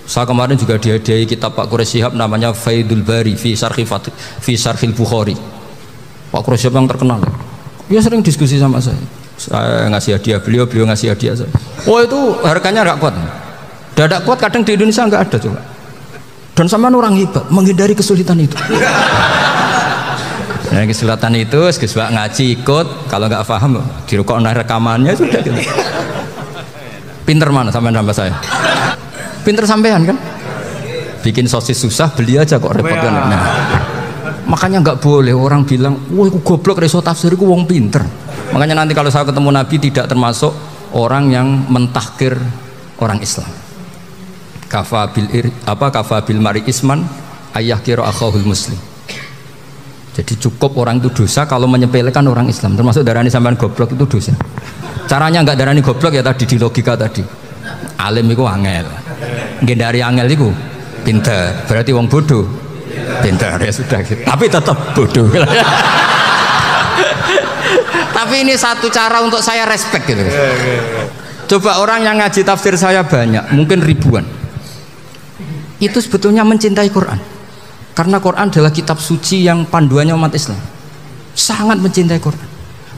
Saya kemarin juga dihadiahi kitab Pak Quraish Shihab namanya Faidul Bari fi Syarhil Bukhari. Pak Quraish Shihab yang terkenal. Dia sering diskusi sama saya. Saya ngasih hadiah beliau, beliau ngasih hadiah saya. Oh itu harganya nggak kuat. Tidak kuat kadang di Indonesia nggak ada coba. Dan sama orang hebat menghindari kesulitan itu. Nah, kesulitan itu, sebab ngaji ikut, kalau nggak paham dirukok rekamannya sudah gitu. Pinter mana sampean nambah saya? Pinter sampean kan? Bikin sosis susah, beli aja kok repot kan? Nah, makanya nggak boleh orang bilang, wah aku goblok reso tafsir, aku wong pinter. Makanya nanti kalau saya ketemu Nabi tidak termasuk orang yang mentahkir orang Islam. Kafa bil mari isman ayah kira akhahul muslim. Jadi cukup orang itu dosa kalau menyepelekan orang Islam, termasuk darani sampean goblok itu dosa. Caranya nggak darani goblok ya tadi di logika tadi. Alim itu angel, nggih angel itu pinter, berarti wong bodoh pinter ya sudah gitu. Tapi tetap bodoh. Tapi ini satu cara untuk saya respect gitu. Coba orang yang ngaji tafsir saya banyak, mungkin ribuan. Itu sebetulnya mencintai Quran, karena Quran adalah kitab suci yang panduannya umat Islam. Sangat mencintai Quran.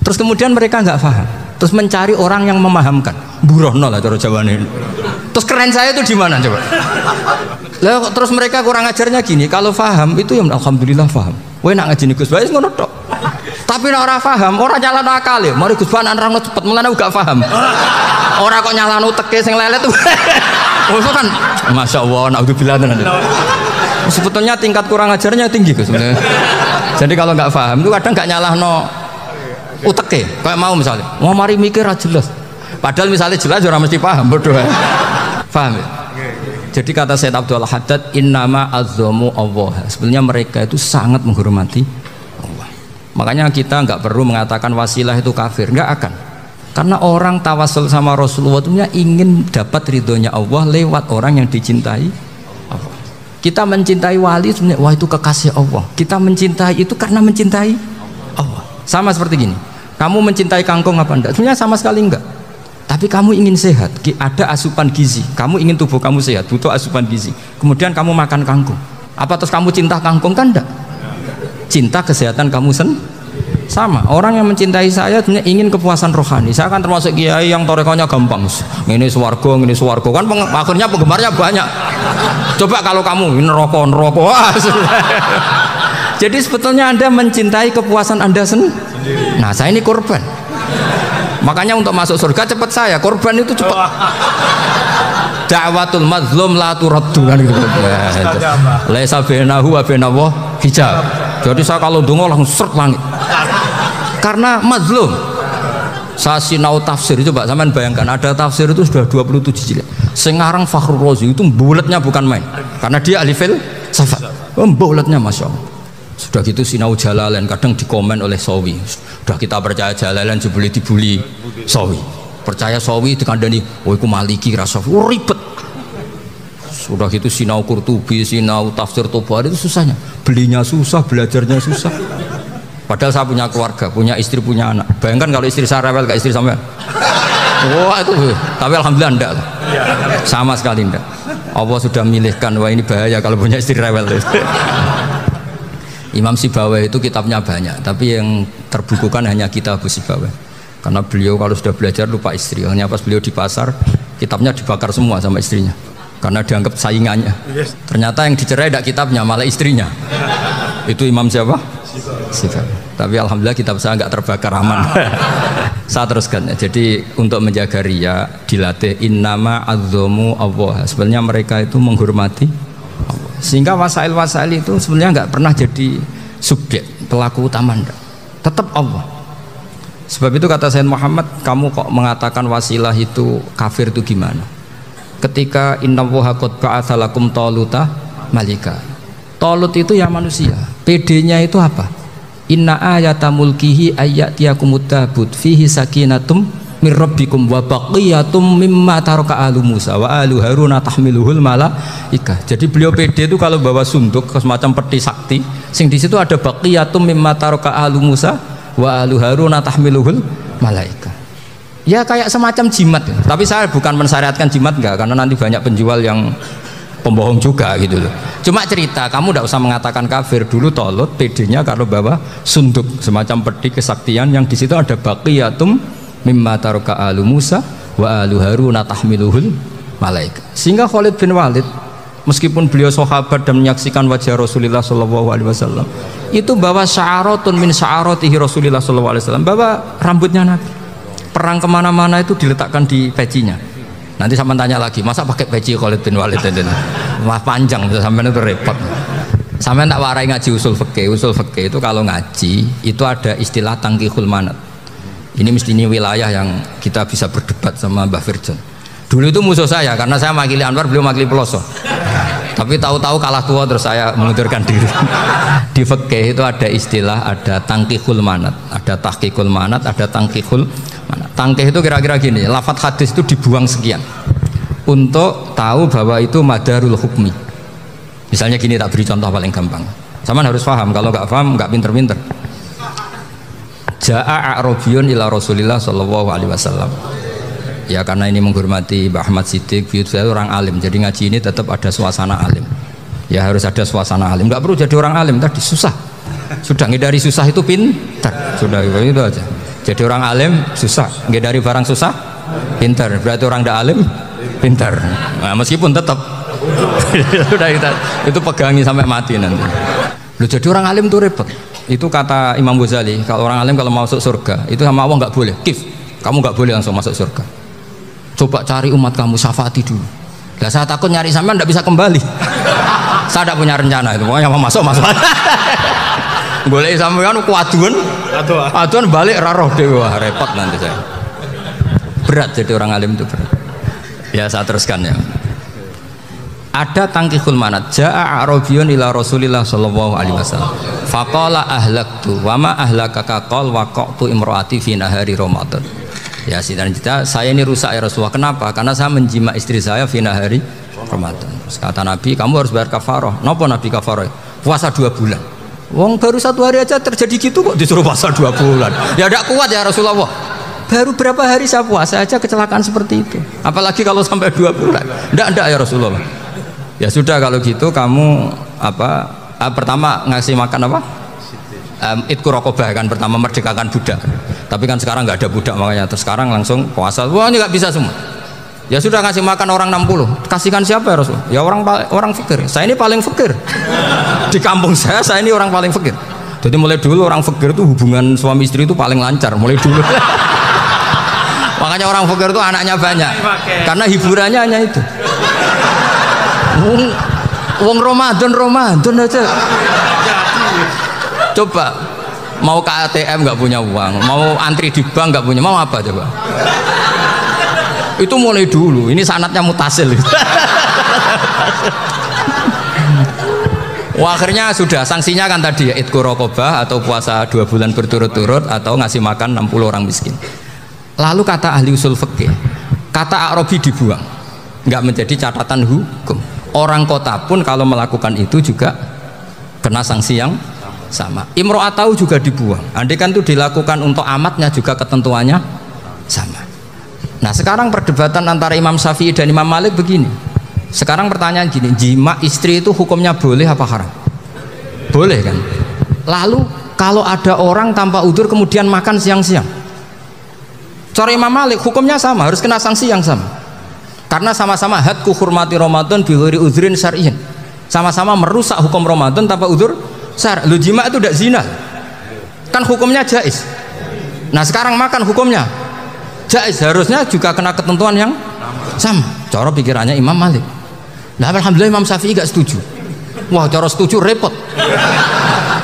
Terus kemudian mereka nggak paham, terus mencari orang yang memahamkan. Burohno lah cara Jawane ini. Terus keren saya itu di mana coba? Lah terus mereka kurang ajarnya gini, kalau paham itu ya alhamdulillah paham. Kowe nak ngaji Gus Bae ngono tok. Tapi nek ora paham, ora nyalano akale. Mari Gus Bae nerangno cepet, mulane gak paham. Ora kok nyalano teke sing lelet tuh. Oh itu kan Masya Allah, naudzubillah. Sebetulnya tingkat kurang ajarnya tinggi Gus sebenarnya. Jadi kalau nggak paham itu kadang nggak nyalahno uteke. Kayak mau misalnya, mau mari mikir aja jelas. Padahal misalnya jelas orang mesti paham, bodoh. Paham ya? Jadi kata Sayyid Abdul Haddad, innama azzamu Allah. Sebenarnya mereka itu sangat menghormati Allah. Makanya kita nggak perlu mengatakan wasilah itu kafir, nggak akan. Karena orang tawasul sama Rasulullah itu ingin dapat ridhonya Allah lewat orang yang dicintai Allah. Kita mencintai wali sebenarnya, wah itu kekasih Allah. Kita mencintai itu karena mencintai Allah. Sama seperti gini, kamu mencintai kangkung apa enggak? Sebenarnya sama sekali enggak. Tapi kamu ingin sehat, ada asupan gizi. Kamu ingin tubuh kamu sehat, butuh asupan gizi. Kemudian kamu makan kangkung. Apa terus kamu cinta kangkung? Kan enggak. Cinta kesehatan kamu sama. Orang yang mencintai saya sebenarnya ingin kepuasan rohani. Saya kan termasuk kiai yang torekonya gampang. Ini swarga, kan akhirnya penggemarnya banyak. Coba kalau kamu neraka. Wah, jadi sebetulnya Anda mencintai kepuasan Anda sendiri. Nah, saya ini korban. Makanya untuk masuk surga cepat saya, korban itu cepat. Da'watul mazlum la turaddu kan gitu. Laisa bainahu wa bainallah hijab. Jadi saya kalau dongo langsung seret langit. Karena mazlum. Saya sinau tafsir, coba sampean bayangkan ada tafsir itu sudah 27 jilid. Sengarang Fakhrul Razi itu bulatnya bukan main. Karena dia ahli filsafat. Bulatnya Masya Allah. Sudah gitu sinau Jalalain kadang dikomen oleh Sawi. Sudah kita percaya Jalalain boleh dibully Sawi. Percaya Sawi dikandani, oh iku Maliki rasofi, oh ribet. Sudah gitu sinau Qurtubi, sinau tafsir Tobari itu susahnya. Belinya susah, belajarnya susah. Padahal saya punya keluarga, punya istri, punya anak. Bayangkan kalau istri saya rewel kayak istri sampean. Wah itu, tapi alhamdulillah enggak. Sama sekali enggak. Allah sudah milihkan, wah ini bahaya kalau punya istri rewel. Imam Sibawai itu kitabnya banyak, tapi yang terbukukan hanya kitab Abu Sibawai. Karena beliau kalau sudah belajar lupa istri. Hanya pas beliau di pasar, kitabnya dibakar semua sama istrinya. Karena dianggap saingannya. Ternyata yang dicerai tidak kitabnya, malah istrinya. Itu Imam siapa? Sibawai. Tapi alhamdulillah kitab saya nggak terbakar, aman. Saya teruskan. Jadi untuk menjaga ria dilatih innama azzamu Allah. Sebenarnya mereka itu menghormati Allah. Sehingga wasail-wasail itu sebenarnya nggak pernah jadi subjek pelaku utama, enggak. Tetap Allah. Sebab itu kata Sayyid Muhammad, kamu kok mengatakan wasilah itu kafir itu gimana? Ketika innallaha qad ba'atsa lakum taluta malika. Talut itu ya manusia. PD-nya itu apa? Inna ayata mulkihi ayyatiyakumut tabut fihi sakinatum mir rabbikum wa baqiyatum mimma taraka alu Musa wa alu Haruna tahmiluhul malaikah. Jadi beliau PD itu kalau bawa sunduk semacam peti sakti, sing di situ ada baqiyatum mimma taraka alu Musa wa alu Haruna tahmiluhul malaikah. Ya kayak semacam jimat ya. Tapi saya bukan mensyariatkan jimat enggak, karena nanti banyak penjual yang pembohong juga gitu loh. Cuma cerita, kamu tidak usah mengatakan kafir. Dulu Tolut PD-nya kalau bawa sunduk semacam peti kesaktian yang di situ ada baqiyatum mimma taraka alu Musa wa alu Harun tahmiluhul malaika. Sehingga Khalid bin Walid meskipun beliau sahabat dan menyaksikan wajah Rasulullah sallallahu alaihi wasallam, itu bawa sya'aratun min sya'aratihi Rasulullah sallallahu alaihi wasallam, bawa rambutnya Nabi. Perang kemana-mana itu diletakkan di pecinya. Nanti sama tanya lagi, masa pakai peci Khalid bin Walid itu? Wah panjang, sampai itu repot. Sampai tak warai ngaji usul fikih. Usul fikih itu kalau ngaji itu ada istilah tangkihul manat. Ini mesti ini wilayah yang kita bisa berdebat sama Mbah Firjon. Dulu itu musuh saya karena saya makili Anwar, beliau makili Peloso. Tapi tahu-tahu kalah tua terus saya mengundurkan diri. Di fikih itu ada istilah, ada tangkihul manat, ada tahqiqul manat, ada tangkihul manat. Tangkih itu kira-kira gini, lafadz hadis itu dibuang sekian untuk tahu bahwa itu madarul hukmi. Misalnya gini, tak beri contoh paling gampang. Sama harus paham, kalau nggak paham nggak pinter-pinter. Ja'a a'rabiyun ila Rasulillah sallallahu alaihi wasallam. Ya karena ini menghormati Mbah Ahmad Siddiq, saya orang alim, jadi ngaji ini tetap ada suasana alim. Ya harus ada suasana alim, nggak perlu jadi orang alim tadi susah. Sudah ngindari susah itu pintar, sudah itu aja. Jadi orang alim susah, ngindari barang susah pintar, berarti orang tidak alim pintar. Nah, meskipun tetap sudah itu pegangi sampai mati nanti. Lu jadi orang alim tuh repot. Itu kata Imam Ghazali, kalau orang alim kalau mau masuk surga itu sama Allah nggak boleh, kif, kamu nggak boleh langsung masuk surga. Coba cari umat kamu, syafaati dulu. Lah saya takut nyari sampean nggak bisa kembali. Saya tidak punya rencana itu, pokoknya mau masuk. Boleh sampean kuaduan balik raroh dewe, wah repot nanti saya. Berat jadi orang alim itu berat. Ya saya teruskan ya. Ada tangkihul manat. Ja'a a'rabiyun ila Rasulillah sallallahu alaihi wasallam. Faqala ahlaktu wa ma ahlakaka qal waqa'tu imraati fi nahari Ramadan. Ya kita saya ini rusak ya Rasulullah. Kenapa? Karena saya menjima istri saya fi nahari Ramadan. Terus kata Nabi, kamu harus bayar kafarah. Napa Nabi kafarah? Puasa 2 bulan. Wong baru 1 hari aja terjadi gitu kok disuruh puasa 2 bulan. Ya tidak kuat ya Rasulullah. Baru berapa hari saya puasa aja kecelakaan seperti itu. Apalagi kalau sampai 2 bulan. Tidak ya Rasulullah. Ya sudah kalau gitu kamu pertama ngasih makan apa? Itku rokobah kan, pertama merdekakan budak. Tapi kan sekarang nggak ada budak makanya terus sekarang langsung puasa. Wah ini nggak bisa semua. Ya sudah ngasih makan orang 60. Kasihkan siapa ya Rasul? Ya orang fakir. Saya ini paling fakir. Di kampung saya ini orang paling fakir. Jadi mulai dulu orang fakir itu hubungan suami istri itu paling lancar mulai dulu. Makanya orang fakir itu anaknya banyak. Karena hiburannya hanya itu. Wong Ramadan aja. Coba mau ke ATM nggak punya uang, mau antri di bank nggak punya, mau apa coba? Itu mulai dulu. Ini sanatnya mutasil. Wah, akhirnya sudah sanksinya kan tadi ya, itqu raqabah atau puasa 2 bulan berturut-turut atau ngasih makan 60 orang miskin. Lalu kata ahli usul fikih, kata a'rabi dibuang, nggak menjadi catatan hukum. Orang kota pun kalau melakukan itu juga kena sanksi yang sama. Imro'atau juga dibuang. Andai kan itu dilakukan untuk amatnya juga ketentuannya sama. Nah sekarang perdebatan antara Imam Syafi'i dan Imam Malik begini. Sekarang pertanyaan gini, jima istri itu hukumnya boleh apa haram? Boleh kan? Lalu kalau ada orang tanpa udzur kemudian makan siang-siang, cara Imam Malik hukumnya sama, harus kena sanksi yang sama. Karena sama-sama hadku hurmati Ramadan bi ghairi udzrin syar'iyyin. Sama-sama merusak hukum Ramadan tanpa udzur syar'. Lu jima itu tidak zina. Kan hukumnya jaiz. Nah, sekarang makan hukumnya jaiz, harusnya juga kena ketentuan yang sama. Cara pikirannya Imam Malik. Nah, alhamdulillah Imam Syafi'i gak setuju. Wah, cara setuju repot.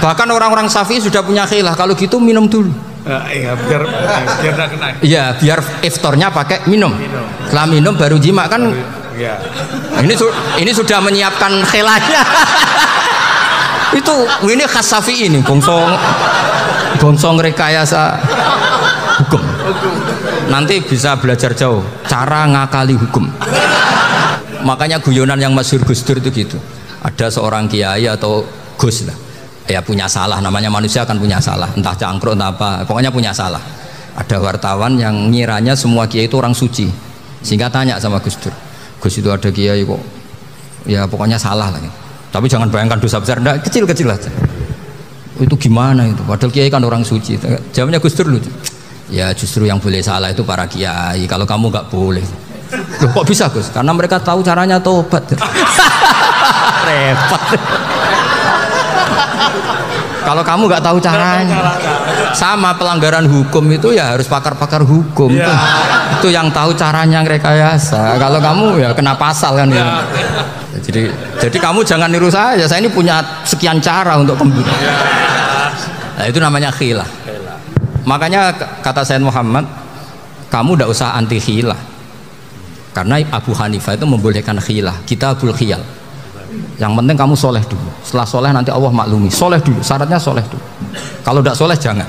Bahkan orang-orang Syafi'i sudah punya khilaf, kalau gitu minum dulu. Iya, biar tidak kena. Iya, biar iftarnya pakai minum. Setelah minum baru jima kan. Ya. Ini sudah menyiapkan khilafnya. ini khas Syafi'i ini, bongsong rekayasa hukum. Nanti bisa belajar jauh cara ngakali hukum. Makanya guyonan yang masyhur Gus Dur itu gitu. Ada seorang kiai atau Gus lah, ya punya salah, namanya manusia kan punya salah, entah cangkruk entah apa, pokoknya punya salah. Ada wartawan yang ngiranya semua kiai itu orang suci, sehingga tanya sama Gus Dur, Gus itu ada kiai kok ya pokoknya salah lah, tapi jangan bayangkan dosa besar, enggak, kecil-kecil aja. Itu gimana itu, padahal kiai kan orang suci. Jawabnya Gus Dur lucu, Ya justru yang boleh salah itu para kiai. Kalau kamu nggak boleh. Loh, kok bisa Gus? Karena mereka tahu caranya tobat. Repot. Kalau kamu nggak tahu caranya, sama pelanggaran hukum itu ya harus pakar-pakar hukum. Itu yang tahu caranya rekayasa. Kalau kamu ya kena pasal kan ya. Jadi kamu jangan niru saya. Saya ini punya sekian cara untuk kembali. Nah, itu namanya khilah. Makanya kata Sayyid Muhammad, kamu tidak usah anti khilah. Karena Abu Hanifah itu membolehkan khilah. Kita abul khiyal. Yang penting kamu soleh dulu. Setelah soleh nanti Allah maklumi. Soleh dulu, syaratnya soleh dulu. Kalau tidak soleh jangan.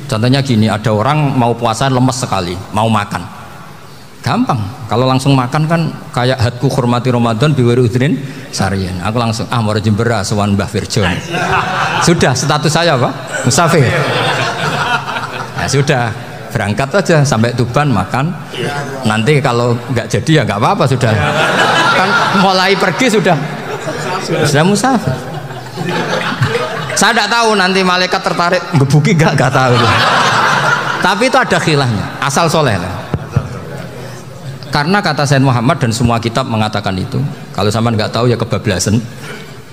Contohnya gini, ada orang mau puasa lemes sekali, mau makan. Gampang. Kalau langsung makan kan kayak hadku hormati Ramadan biwari udrin sarian. Aku langsung mau jembera sowan Mbah Firjon. Sudah status saya apa? Musafir. Ya sudah, berangkat aja sampai Tuban makan. Nanti kalau nggak jadi ya nggak apa-apa sudah. Kan mulai pergi sudah musafir. Saya tidak tahu nanti malaikat tertarik ngebuki nggak tahu. Tapi itu ada khilahnya, asal soleh lah. Karena kata Sayyid Muhammad dan semua kitab mengatakan itu. Kalau sama nggak tahu ya kebablasan.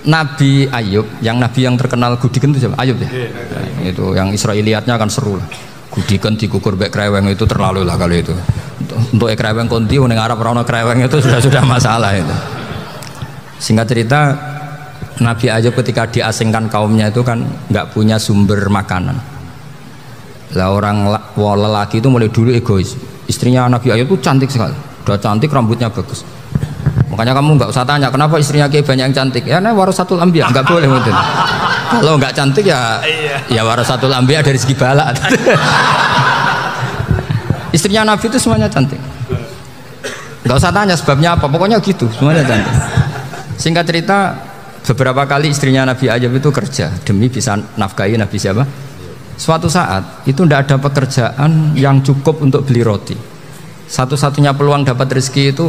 Nabi Ayub, yang nabi yang terkenal Gudiken itu siapa? Ayub ya. Nah, itu yang Israiliyatnya kan seru lah. Gudiken dikukur bek kreweng itu terlalu lah kalau itu. Untuk kreweng konti ning Arab ora ono kreweng itu sudah masalah itu. Singkat cerita, Nabi Ayub ketika diasingkan kaumnya itu kan nggak punya sumber makanan. Lah orang lelaki itu mulai dulu egois. Istrinya Nabi Ayub itu cantik sekali, udah cantik, rambutnya bagus. Makanya kamu nggak usah tanya kenapa istrinya kayak banyak yang cantik. Ya, nah warasatul anbiya, nggak boleh mungkin. Kalau nggak cantik ya warasatul anbiya dari segi balak. Istrinya Nabi itu semuanya cantik. Nggak usah tanya sebabnya apa, pokoknya gitu, semuanya cantik. Singkat cerita, beberapa kali istrinya Nabi Ayub itu kerja demi bisa nafkahi Nabi siapa? Suatu saat itu tidak ada pekerjaan yang cukup untuk beli roti. Satu-satunya peluang dapat rezeki itu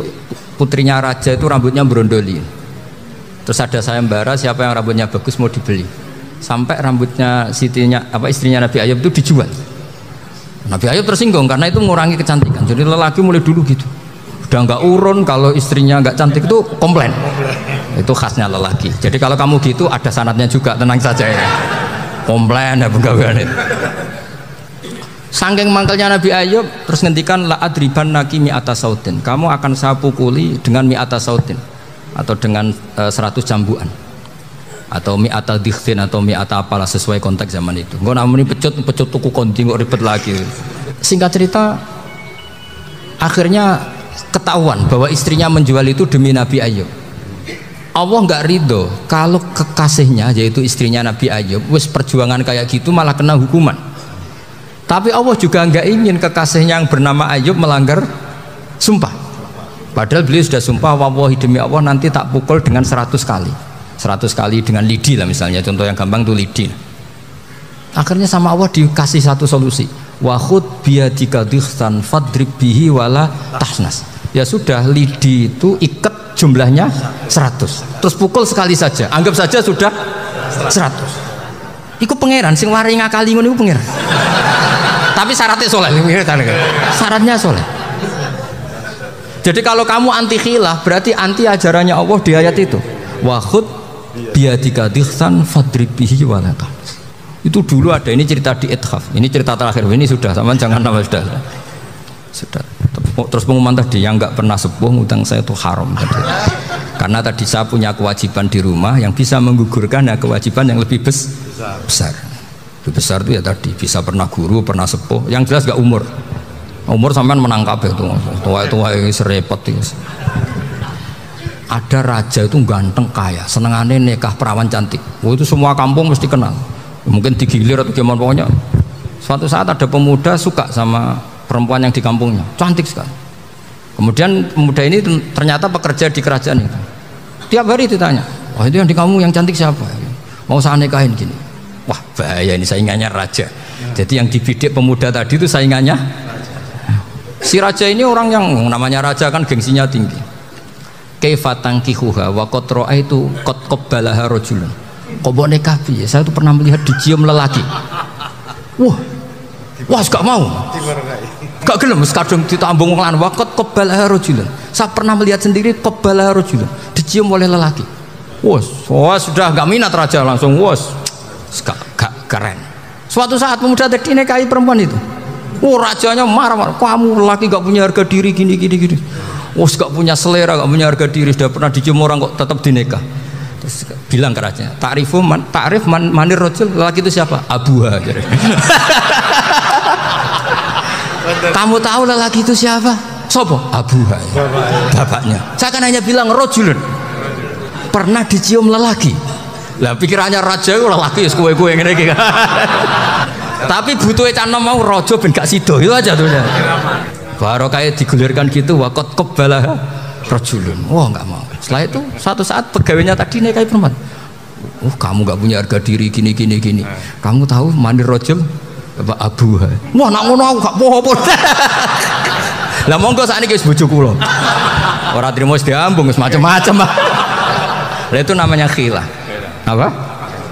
putrinya raja itu rambutnya berondoli. Terus ada sayembara siapa yang rambutnya bagus mau dibeli. Sampai rambutnya istrinya Nabi Ayub itu dijual. Nabi Ayub tersinggung karena itu mengurangi kecantikan. Jadi lelaki mulai dulu gitu. Udah nggak urun kalau istrinya nggak cantik itu komplain. Itu khasnya lelaki. Jadi kalau kamu gitu ada sanadnya juga, tenang saja ya. Komplain ya pegawaian itu. Saking mangkelnya Nabi Ayub terus ngendikan la adriban naki mi'ata sautin. Kamu akan saya pukuli dengan mi'ata sautin atau dengan 100 jambuan. Atau mi'ata dikhtin atau mi'ata apalah sesuai konteks zaman itu. Enggak namanya pecut tuku konti kok ribet lagi. Singkat cerita akhirnya ketahuan bahwa istrinya menjual itu demi Nabi Ayub. Allah nggak ridho kalau kekasihnya yaitu istrinya Nabi Ayub wis perjuangan kayak gitu malah kena hukuman. Tapi Allah juga nggak ingin kekasihnya yang bernama Ayub melanggar sumpah. Padahal beliau sudah sumpah, wallahi demi Allah nanti tak pukul dengan 100 kali. 100 kali dengan lidi lah misalnya, contoh yang gampang tuh lidi. Akhirnya sama Allah dikasih satu solusi. Wa khud biyadika dikhsan fadrib bihi wala tahnas. Ya sudah, lidi itu ikat jumlahnya 100 terus pukul sekali saja, anggap saja sudah 100. Iku pangeran sing wari ngakali ngono iku pangeran. Tapi syaratnya soleh, syaratnya soleh. Jadi kalau kamu anti khilaf berarti anti ajarannya Allah di ayat itu. Wa khud biyadika dikhsan fadrib bihi wala tahnas. Itu dulu ada, ini cerita di Ithaf, ini cerita terakhir, ini sudah sama jangan nama sudah. Terus pengumuman tadi yang nggak pernah sepuh utang saya itu haram tadi. Karena tadi saya punya kewajiban di rumah yang bisa menggugurkan ya kewajiban yang lebih besar. Lebih besar itu ya tadi bisa pernah guru, pernah sepuh. Yang jelas nggak umur sampean menang kabeh itu. Tua serepot itu. Ada raja itu ganteng kaya, senengannya nikah perawan cantik. Itu semua kampung mesti kenal. Mungkin digilir atau gimana pokoknya. Suatu saat ada pemuda suka sama perempuan yang di kampungnya, cantik sekali. Kemudian pemuda ini ternyata pekerja di kerajaan itu. Tiap hari ditanya, wah itu yang di kamu yang cantik siapa? Mau saya nikahin gini. Wah bahaya ini saingannya raja. Jadi yang dibidik pemuda tadi itu saingannya. Si raja ini orang yang namanya raja kan gengsinya tinggi. Kaifa tankihuha wa qad ra'aitu qad qabbalaha rajulun. Kok mbok nikah piye? Saya itu pernah melihat dicium lelaki. Wah, Wah, gak mau. Gak gelem kadung ditambung wong lanang waqat qabala rajulun. Saya pernah melihat sendiri qabala rajulun, dicium oleh lelaki. Wah, sudah gak minat raja langsung gak keren. Suatu saat pemuda tadi nikahi perempuan itu. Rajanya marah-marah, kamu lelaki gak punya harga diri gini. Gak punya selera, gak punya harga diri, sudah pernah dicium orang kok tetap dinikah. Terus bilang ke raja, takrif manir rajul, lelaki itu siapa? Abuha. Kamu tahu lelaki itu siapa? Sopo? Abuha. Bapaknya. Saya kan hanya bilang rajulun. Pernah dicium lelaki. Lah pikirannya raja itu lelaki kue ngene iki. Tapi butuhe canom mau raja ben gak sida itu aja tuh. Baru kayak digulirkan gitu waqat qabala rajulun. Wah, enggak mau. Setelah itu suatu saat pegawainya tadi nikahi perempuan. Kamu gak punya harga diri gini. Kamu tahu mandir rajul Bapak Abu. Wah, nak ngono aku gak apa-apa. Lah monggo sakniki wis bojo kula. Ora trimo wis diambung wis macam-macam. Lah itu namanya khilah. Apa?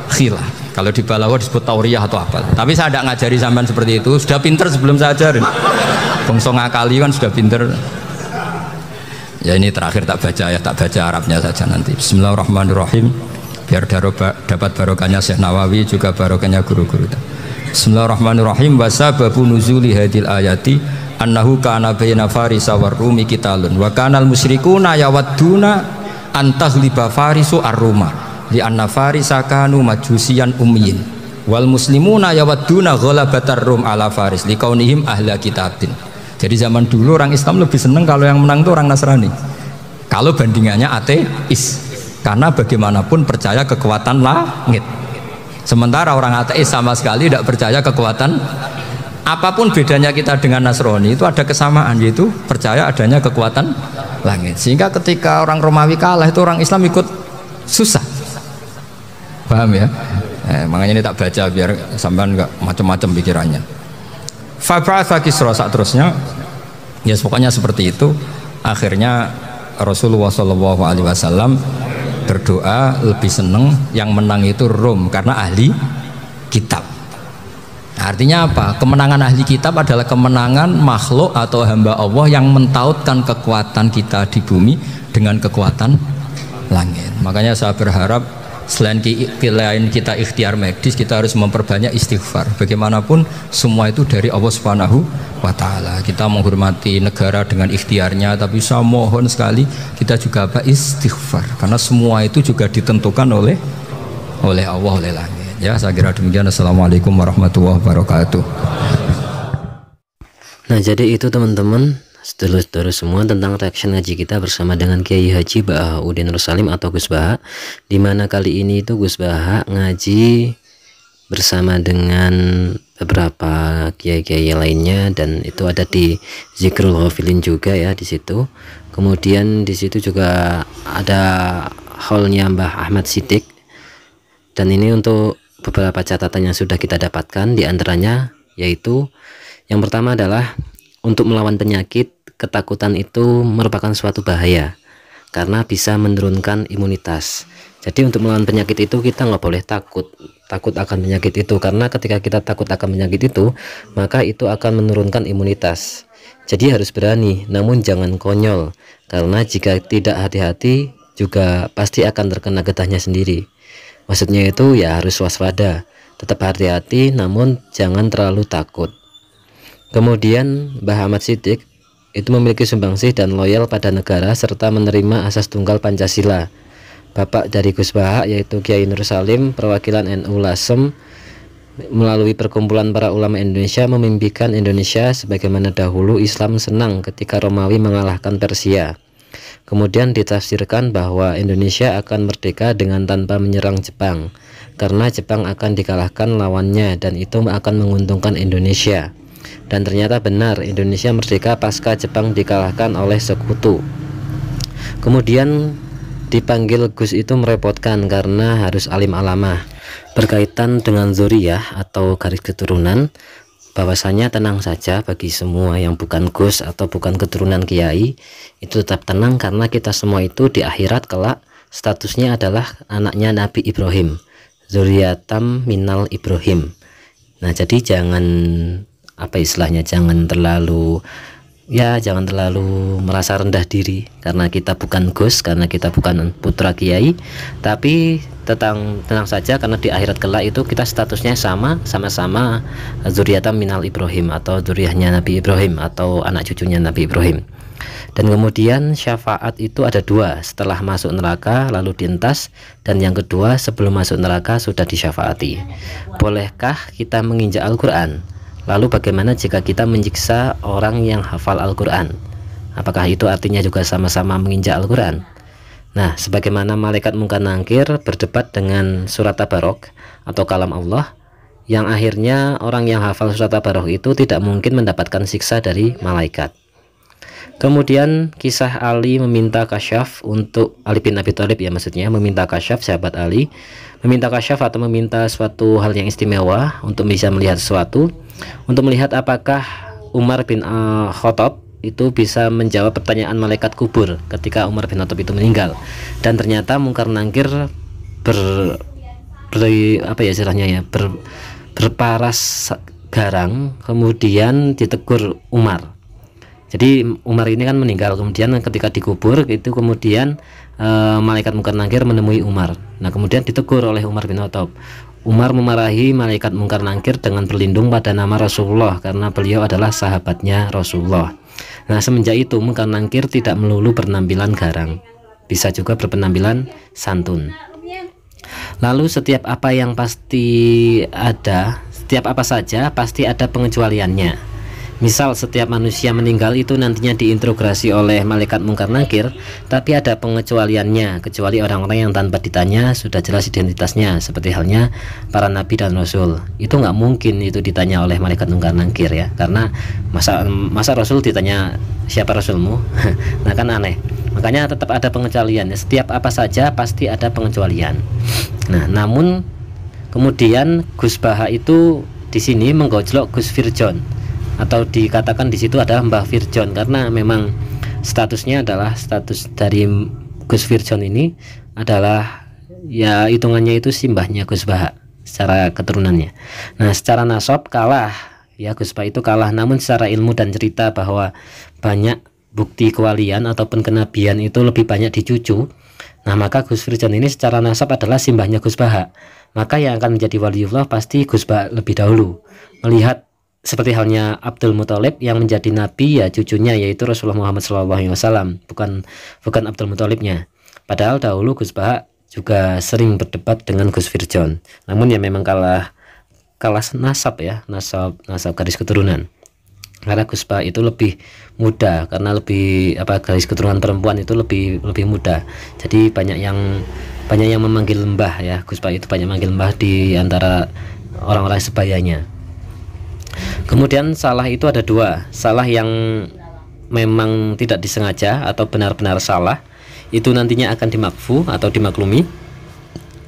Khilah. Kalau di Balawa disebut tauriyah atau apa. Tapi saya tidak ngajari sampean seperti itu. Sudah pinter sebelum saya ajarin. Bangsa ngakali kan sudah pinter. Ya ini terakhir tak baca Arabnya saja nanti. Bismillahirrahmanirrahim. Biar dapat barokahnya Syekh Nawawi juga barokahnya guru-guru. Bismillahirrahmanirrahim. Wasababu nuzuli hadil ayati annahu kana baina farisa war rumi qitalun wa kanal musyrikuna yawadduna antaghliba farisu ar-ruma li anna farisa kanu majusiyan ummiyin wal muslimuna yawadduna ghalabatar rum ala faris liqaunihim ahla kitabin. Jadi zaman dulu orang Islam lebih senang kalau yang menang itu orang Nasrani. Kalau bandingannya ateis, karena bagaimanapun percaya kekuatan langit. Sementara orang ateis sama sekali tidak percaya kekuatan. Apapun bedanya kita dengan Nasrani itu ada kesamaan, yaitu percaya adanya kekuatan langit. Sehingga ketika orang Romawi kalah itu orang Islam ikut susah. Paham ya? Makanya ini tak baca biar sampean nggak macam-macam pikirannya. Fab'atha Kisra saat terusnya, ya pokoknya seperti itu. Akhirnya Rasulullah SAW berdoa lebih seneng yang menang itu Rom karena ahli kitab. Artinya apa? Kemenangan ahli kitab adalah kemenangan makhluk atau hamba Allah yang mentautkan kekuatan kita di bumi dengan kekuatan langit. Makanya saya berharap selain kita ikhtiar medis, kita harus memperbanyak istighfar. Bagaimanapun semua itu dari Allah Subhanahu wa Ta'ala. Kita menghormati negara dengan ikhtiarnya, tapi saya mohon sekali kita juga istighfar, karena semua itu juga ditentukan oleh Allah, oleh langit. Ya, saya kira demikian. Assalamualaikum warahmatullahi wabarakatuh. Nah, jadi itu teman-teman, sedulur-sedulur semua, tentang reaction ngaji kita bersama dengan Kiai Haji Bahauddin Nursalim atau Gus Baha, dimana kali ini itu Gus Baha ngaji bersama dengan beberapa kiai-kiai lainnya, dan itu ada di Zikrul Ghafilin juga ya di situ. Kemudian di situ juga ada haulnya Mbah Ahmad Siddiq, dan ini untuk beberapa catatan yang sudah kita dapatkan, diantaranya yaitu yang pertama adalah untuk melawan penyakit, ketakutan itu merupakan suatu bahaya karena bisa menurunkan imunitas. Jadi untuk melawan penyakit itu kita nggak boleh takut akan penyakit itu, karena ketika kita takut akan penyakit itu, maka itu akan menurunkan imunitas. Jadi harus berani, namun jangan konyol, karena jika tidak hati-hati juga pasti akan terkena getahnya sendiri. Maksudnya itu ya harus waspada, tetap hati-hati namun jangan terlalu takut. Kemudian Mbah Ahmad Siddiq itu memiliki sumbangsih dan loyal pada negara serta menerima asas tunggal Pancasila. Bapak dari Gus Baha yaitu Kiai Nur Salim, perwakilan NU Lasem, melalui perkumpulan para ulama Indonesia memimpikan Indonesia sebagaimana dahulu Islam senang ketika Romawi mengalahkan Persia. Kemudian ditafsirkan bahwa Indonesia akan merdeka dengan tanpa menyerang Jepang, karena Jepang akan dikalahkan lawannya dan itu akan menguntungkan Indonesia. Dan ternyata benar, Indonesia merdeka pasca Jepang dikalahkan oleh sekutu. Kemudian dipanggil Gus itu merepotkan karena harus alim alamah. Berkaitan dengan zuriyah atau garis keturunan, bahwasanya tenang saja bagi semua yang bukan Gus atau bukan keturunan kiai, itu tetap tenang karena kita semua itu di akhirat kelak statusnya adalah anaknya Nabi Ibrahim, zuriyatam minal Ibrahim. Nah, jadi jangan apa istilahnya, jangan terlalu merasa rendah diri karena kita bukan Gus, karena kita bukan putra kiai, tapi tenang saja karena di akhirat kelak itu kita statusnya sama-sama zuriatan minal Ibrahim, atau zuriyahnya Nabi Ibrahim, atau anak cucunya Nabi Ibrahim. Dan kemudian syafaat itu ada dua, setelah masuk neraka lalu dientas, dan yang kedua sebelum masuk neraka sudah disyafaati. Bolehkah kita menginjak Al-Quran? Lalu bagaimana jika kita menyiksa orang yang hafal Al-Quran? Apakah itu artinya juga sama-sama menginjak Al-Quran? Nah, sebagaimana malaikat Munkar Nakir berdebat dengan surat Tabarok atau kalam Allah, yang akhirnya orang yang hafal surat Tabarok itu tidak mungkin mendapatkan siksa dari malaikat. Kemudian kisah Ali meminta kasyaf untuk Ali bin Abi Thalib, ya maksudnya meminta kasyaf, sahabat Ali meminta kasyaf atau meminta suatu hal yang istimewa untuk bisa melihat sesuatu, untuk melihat apakah Umar bin Khattab itu bisa menjawab pertanyaan malaikat kubur ketika Umar bin Khattab itu meninggal. Dan ternyata Munkar Nakir berparas garang kemudian ditegur Umar. Jadi Umar ini kan meninggal, kemudian ketika dikubur itu kemudian malaikat Munkar Nakir menemui Umar. Nah, kemudian ditegur oleh Umar bin Khattab. Umar memarahi malaikat Munkar Nakir dengan berlindung pada nama Rasulullah karena beliau adalah sahabatnya Rasulullah. Nah, semenjak itu Munkar Nakir tidak melulu berpenampilan garang, bisa juga berpenampilan santun. Lalu setiap apa saja pasti ada pengecualiannya. Misal setiap manusia meninggal itu nantinya diinterogasi oleh malaikat Munkar Nakir, tapi ada pengecualiannya, kecuali orang-orang yang tanpa ditanya sudah jelas identitasnya, seperti halnya para nabi dan rasul. Itu nggak mungkin itu ditanya oleh malaikat Munkar Nakir, ya, karena masa rasul ditanya siapa rasulmu? Nah, kan aneh. Makanya tetap ada pengecualian. Setiap apa saja pasti ada pengecualian. Nah, namun kemudian Gus Baha itu di sini menggojlok Gus Firjon, atau dikatakan di situ adalah Mbah Firjon, karena memang statusnya adalah status dari Gus Firjon ini adalah, ya, hitungannya itu simbahnya Gus Baha secara keturunannya. Nah, secara nasab kalah, ya, Gus Baha itu kalah, namun secara ilmu dan cerita bahwa banyak bukti kewalian ataupun kenabian itu lebih banyak di cucu. Nah, maka Gus Firjon ini secara nasab adalah simbahnya Gus Baha. Maka yang akan menjadi waliullah pasti Gus Baha lebih dahulu. Melihat seperti halnya Abdul Muthalib yang menjadi nabi, ya cucunya yaitu Rasulullah Muhammad SAW, bukan Abdul Muthalibnya. Padahal dahulu Gus Baha juga sering berdebat dengan Gus Firjon, namun ya memang kalah nasab, ya, nasab garis keturunan. Karena Gus Baha itu lebih muda, karena lebih garis keturunan perempuan itu lebih muda. Jadi banyak yang memanggil mbah, ya. Gus Baha itu banyak memanggil mbah di antara orang-orang sebayanya. Kemudian salah itu ada dua, salah yang memang tidak disengaja atau benar-benar salah, itu nantinya akan dimakfu atau dimaklumi.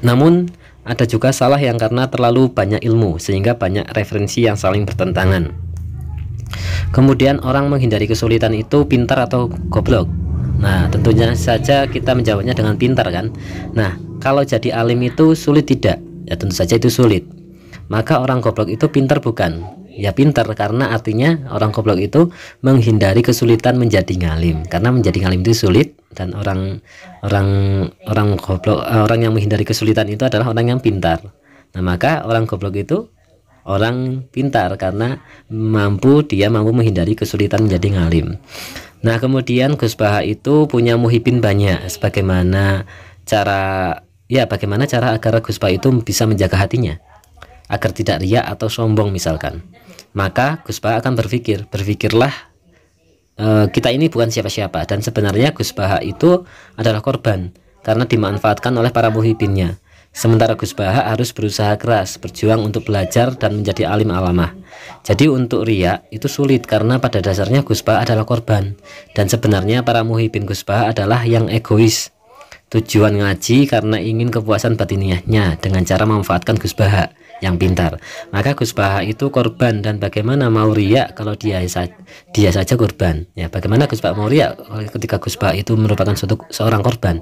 Namun ada juga salah yang karena terlalu banyak ilmu sehingga banyak referensi yang saling bertentangan. Kemudian orang menghindari kesulitan itu pintar atau goblok. Nah, tentunya saja kita menjawabnya dengan pintar, kan. Nah, kalau jadi alim itu sulit tidak? Ya tentu saja itu sulit. Maka orang goblok itu pintar bukan? Ya pintar, karena artinya orang goblok itu menghindari kesulitan menjadi ngalim, karena menjadi ngalim itu sulit, dan orang goblok, orang yang menghindari kesulitan itu adalah orang yang pintar. Nah, maka orang goblok itu orang pintar karena dia mampu menghindari kesulitan menjadi ngalim. Nah, kemudian Gus Baha itu punya muhibin banyak. Bagaimana cara agar Gus Baha itu bisa menjaga hatinya agar tidak riya atau sombong misalkan. Maka Gus Baha akan berpikirlah, kita ini bukan siapa-siapa, dan sebenarnya Gus Baha itu adalah korban karena dimanfaatkan oleh para muhibinnya. Sementara Gus Baha harus berusaha keras, berjuang untuk belajar dan menjadi alim alamah. Jadi untuk riya itu sulit karena pada dasarnya Gus Baha adalah korban, dan sebenarnya para muhibin Gus Baha adalah yang egois. Tujuan ngaji karena ingin kepuasan batiniahnya dengan cara memanfaatkan Gus Baha yang pintar. Maka Gus Baha itu korban, dan bagaimana mau riya kalau dia saja korban, ya. Bagaimana Gus Baha mau riya ketika Gus Baha itu merupakan seorang korban.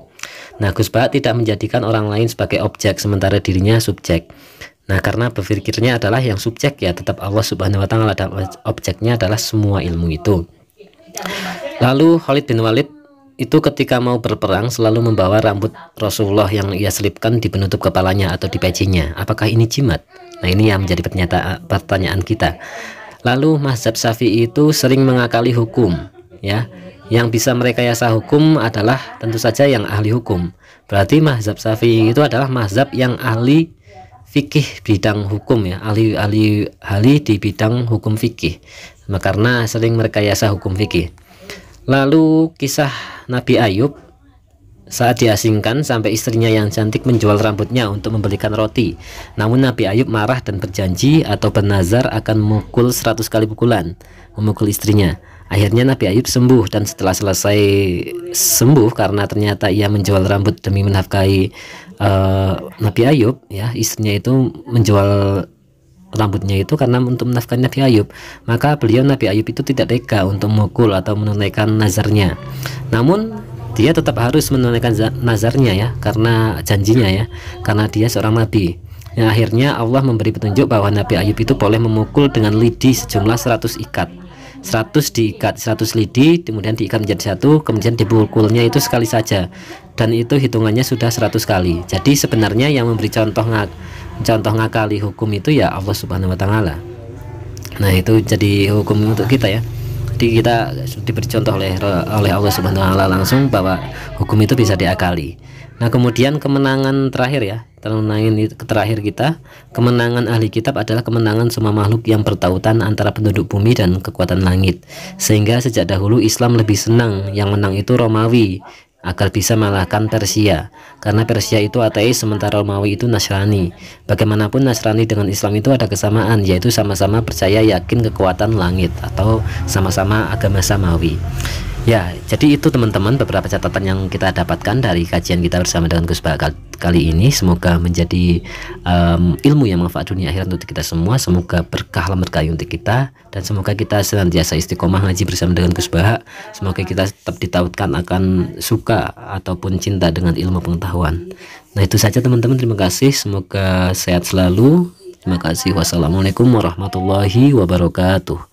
Nah, Gus Baha tidak menjadikan orang lain sebagai objek sementara dirinya subjek. Nah, karena berpikirnya adalah yang subjek ya, tetap Allah Subhanahu wa taala, dan objeknya adalah semua ilmu itu. Lalu Khalid bin Walid itu ketika mau berperang selalu membawa rambut Rasulullah yang ia selipkan di penutup kepalanya atau di pecinya. Apakah ini jimat? Nah, ini yang menjadi pertanyaan kita. Lalu mazhab Syafi'i itu sering mengakali hukum, ya. Yang bisa merekayasa hukum adalah tentu saja yang ahli hukum. Berarti mazhab Syafi'i itu adalah mazhab yang ahli fikih bidang hukum, ya, ahli di bidang hukum fikih. Karena sering merekayasa hukum fikih. Lalu kisah Nabi Ayub saat diasingkan sampai istrinya yang cantik menjual rambutnya untuk membelikan roti. Namun Nabi Ayub marah dan berjanji atau bernazar akan memukul 100 kali pukulan, memukul istrinya. Akhirnya Nabi Ayub sembuh, dan setelah selesai sembuh karena ternyata ia menjual rambut demi menafkahi Nabi Ayub, ya, istrinya itu menjual rambutnya itu karena untuk menafkahi Nabi Ayub, maka beliau Nabi Ayub itu tidak tega untuk memukul atau menunaikan nazarnya. Namun dia tetap harus menunaikan nazarnya, ya, karena janjinya, ya, karena dia seorang nabi. Yang akhirnya Allah memberi petunjuk bahwa Nabi Ayub itu boleh memukul dengan lidi sejumlah 100 ikat. 100 diikat, 100 lidi kemudian diikat menjadi satu, kemudian dipukulnya itu sekali saja, dan itu hitungannya sudah 100 kali. Jadi sebenarnya yang memberi contoh ngakali hukum itu ya Allah Subhanahu wa taala. Nah, itu jadi hukum untuk kita, ya. Jadi kita diberi contoh oleh Allah Subhanahu wa taala langsung bahwa hukum itu bisa diakali. Nah, kemudian kemenangan terakhir, ya, terakhir kita, kemenangan ahli kitab adalah kemenangan semua makhluk yang bertautan antara penduduk bumi dan kekuatan langit. Sehingga sejak dahulu Islam lebih senang yang menang itu Romawi agar bisa mengalahkan Persia, karena Persia itu ateis sementara Romawi itu Nasrani. Bagaimanapun Nasrani dengan Islam itu ada kesamaan, yaitu sama-sama percaya yakin kekuatan langit atau sama-sama agama samawi. Ya, jadi itu teman-teman beberapa catatan yang kita dapatkan dari kajian kita bersama dengan Gus Bah kali ini. Semoga menjadi ilmu yang manfaat dunia akhirat untuk kita semua. Semoga berkah berkahi untuk kita, dan semoga kita senantiasa istiqomah ngaji bersama dengan Gus Bah. Semoga kita tetap ditautkan akan suka ataupun cinta dengan ilmu pengetahuan. Nah, itu saja teman-teman, terima kasih, semoga sehat selalu. Terima kasih. Wassalamualaikum warahmatullahi wabarakatuh.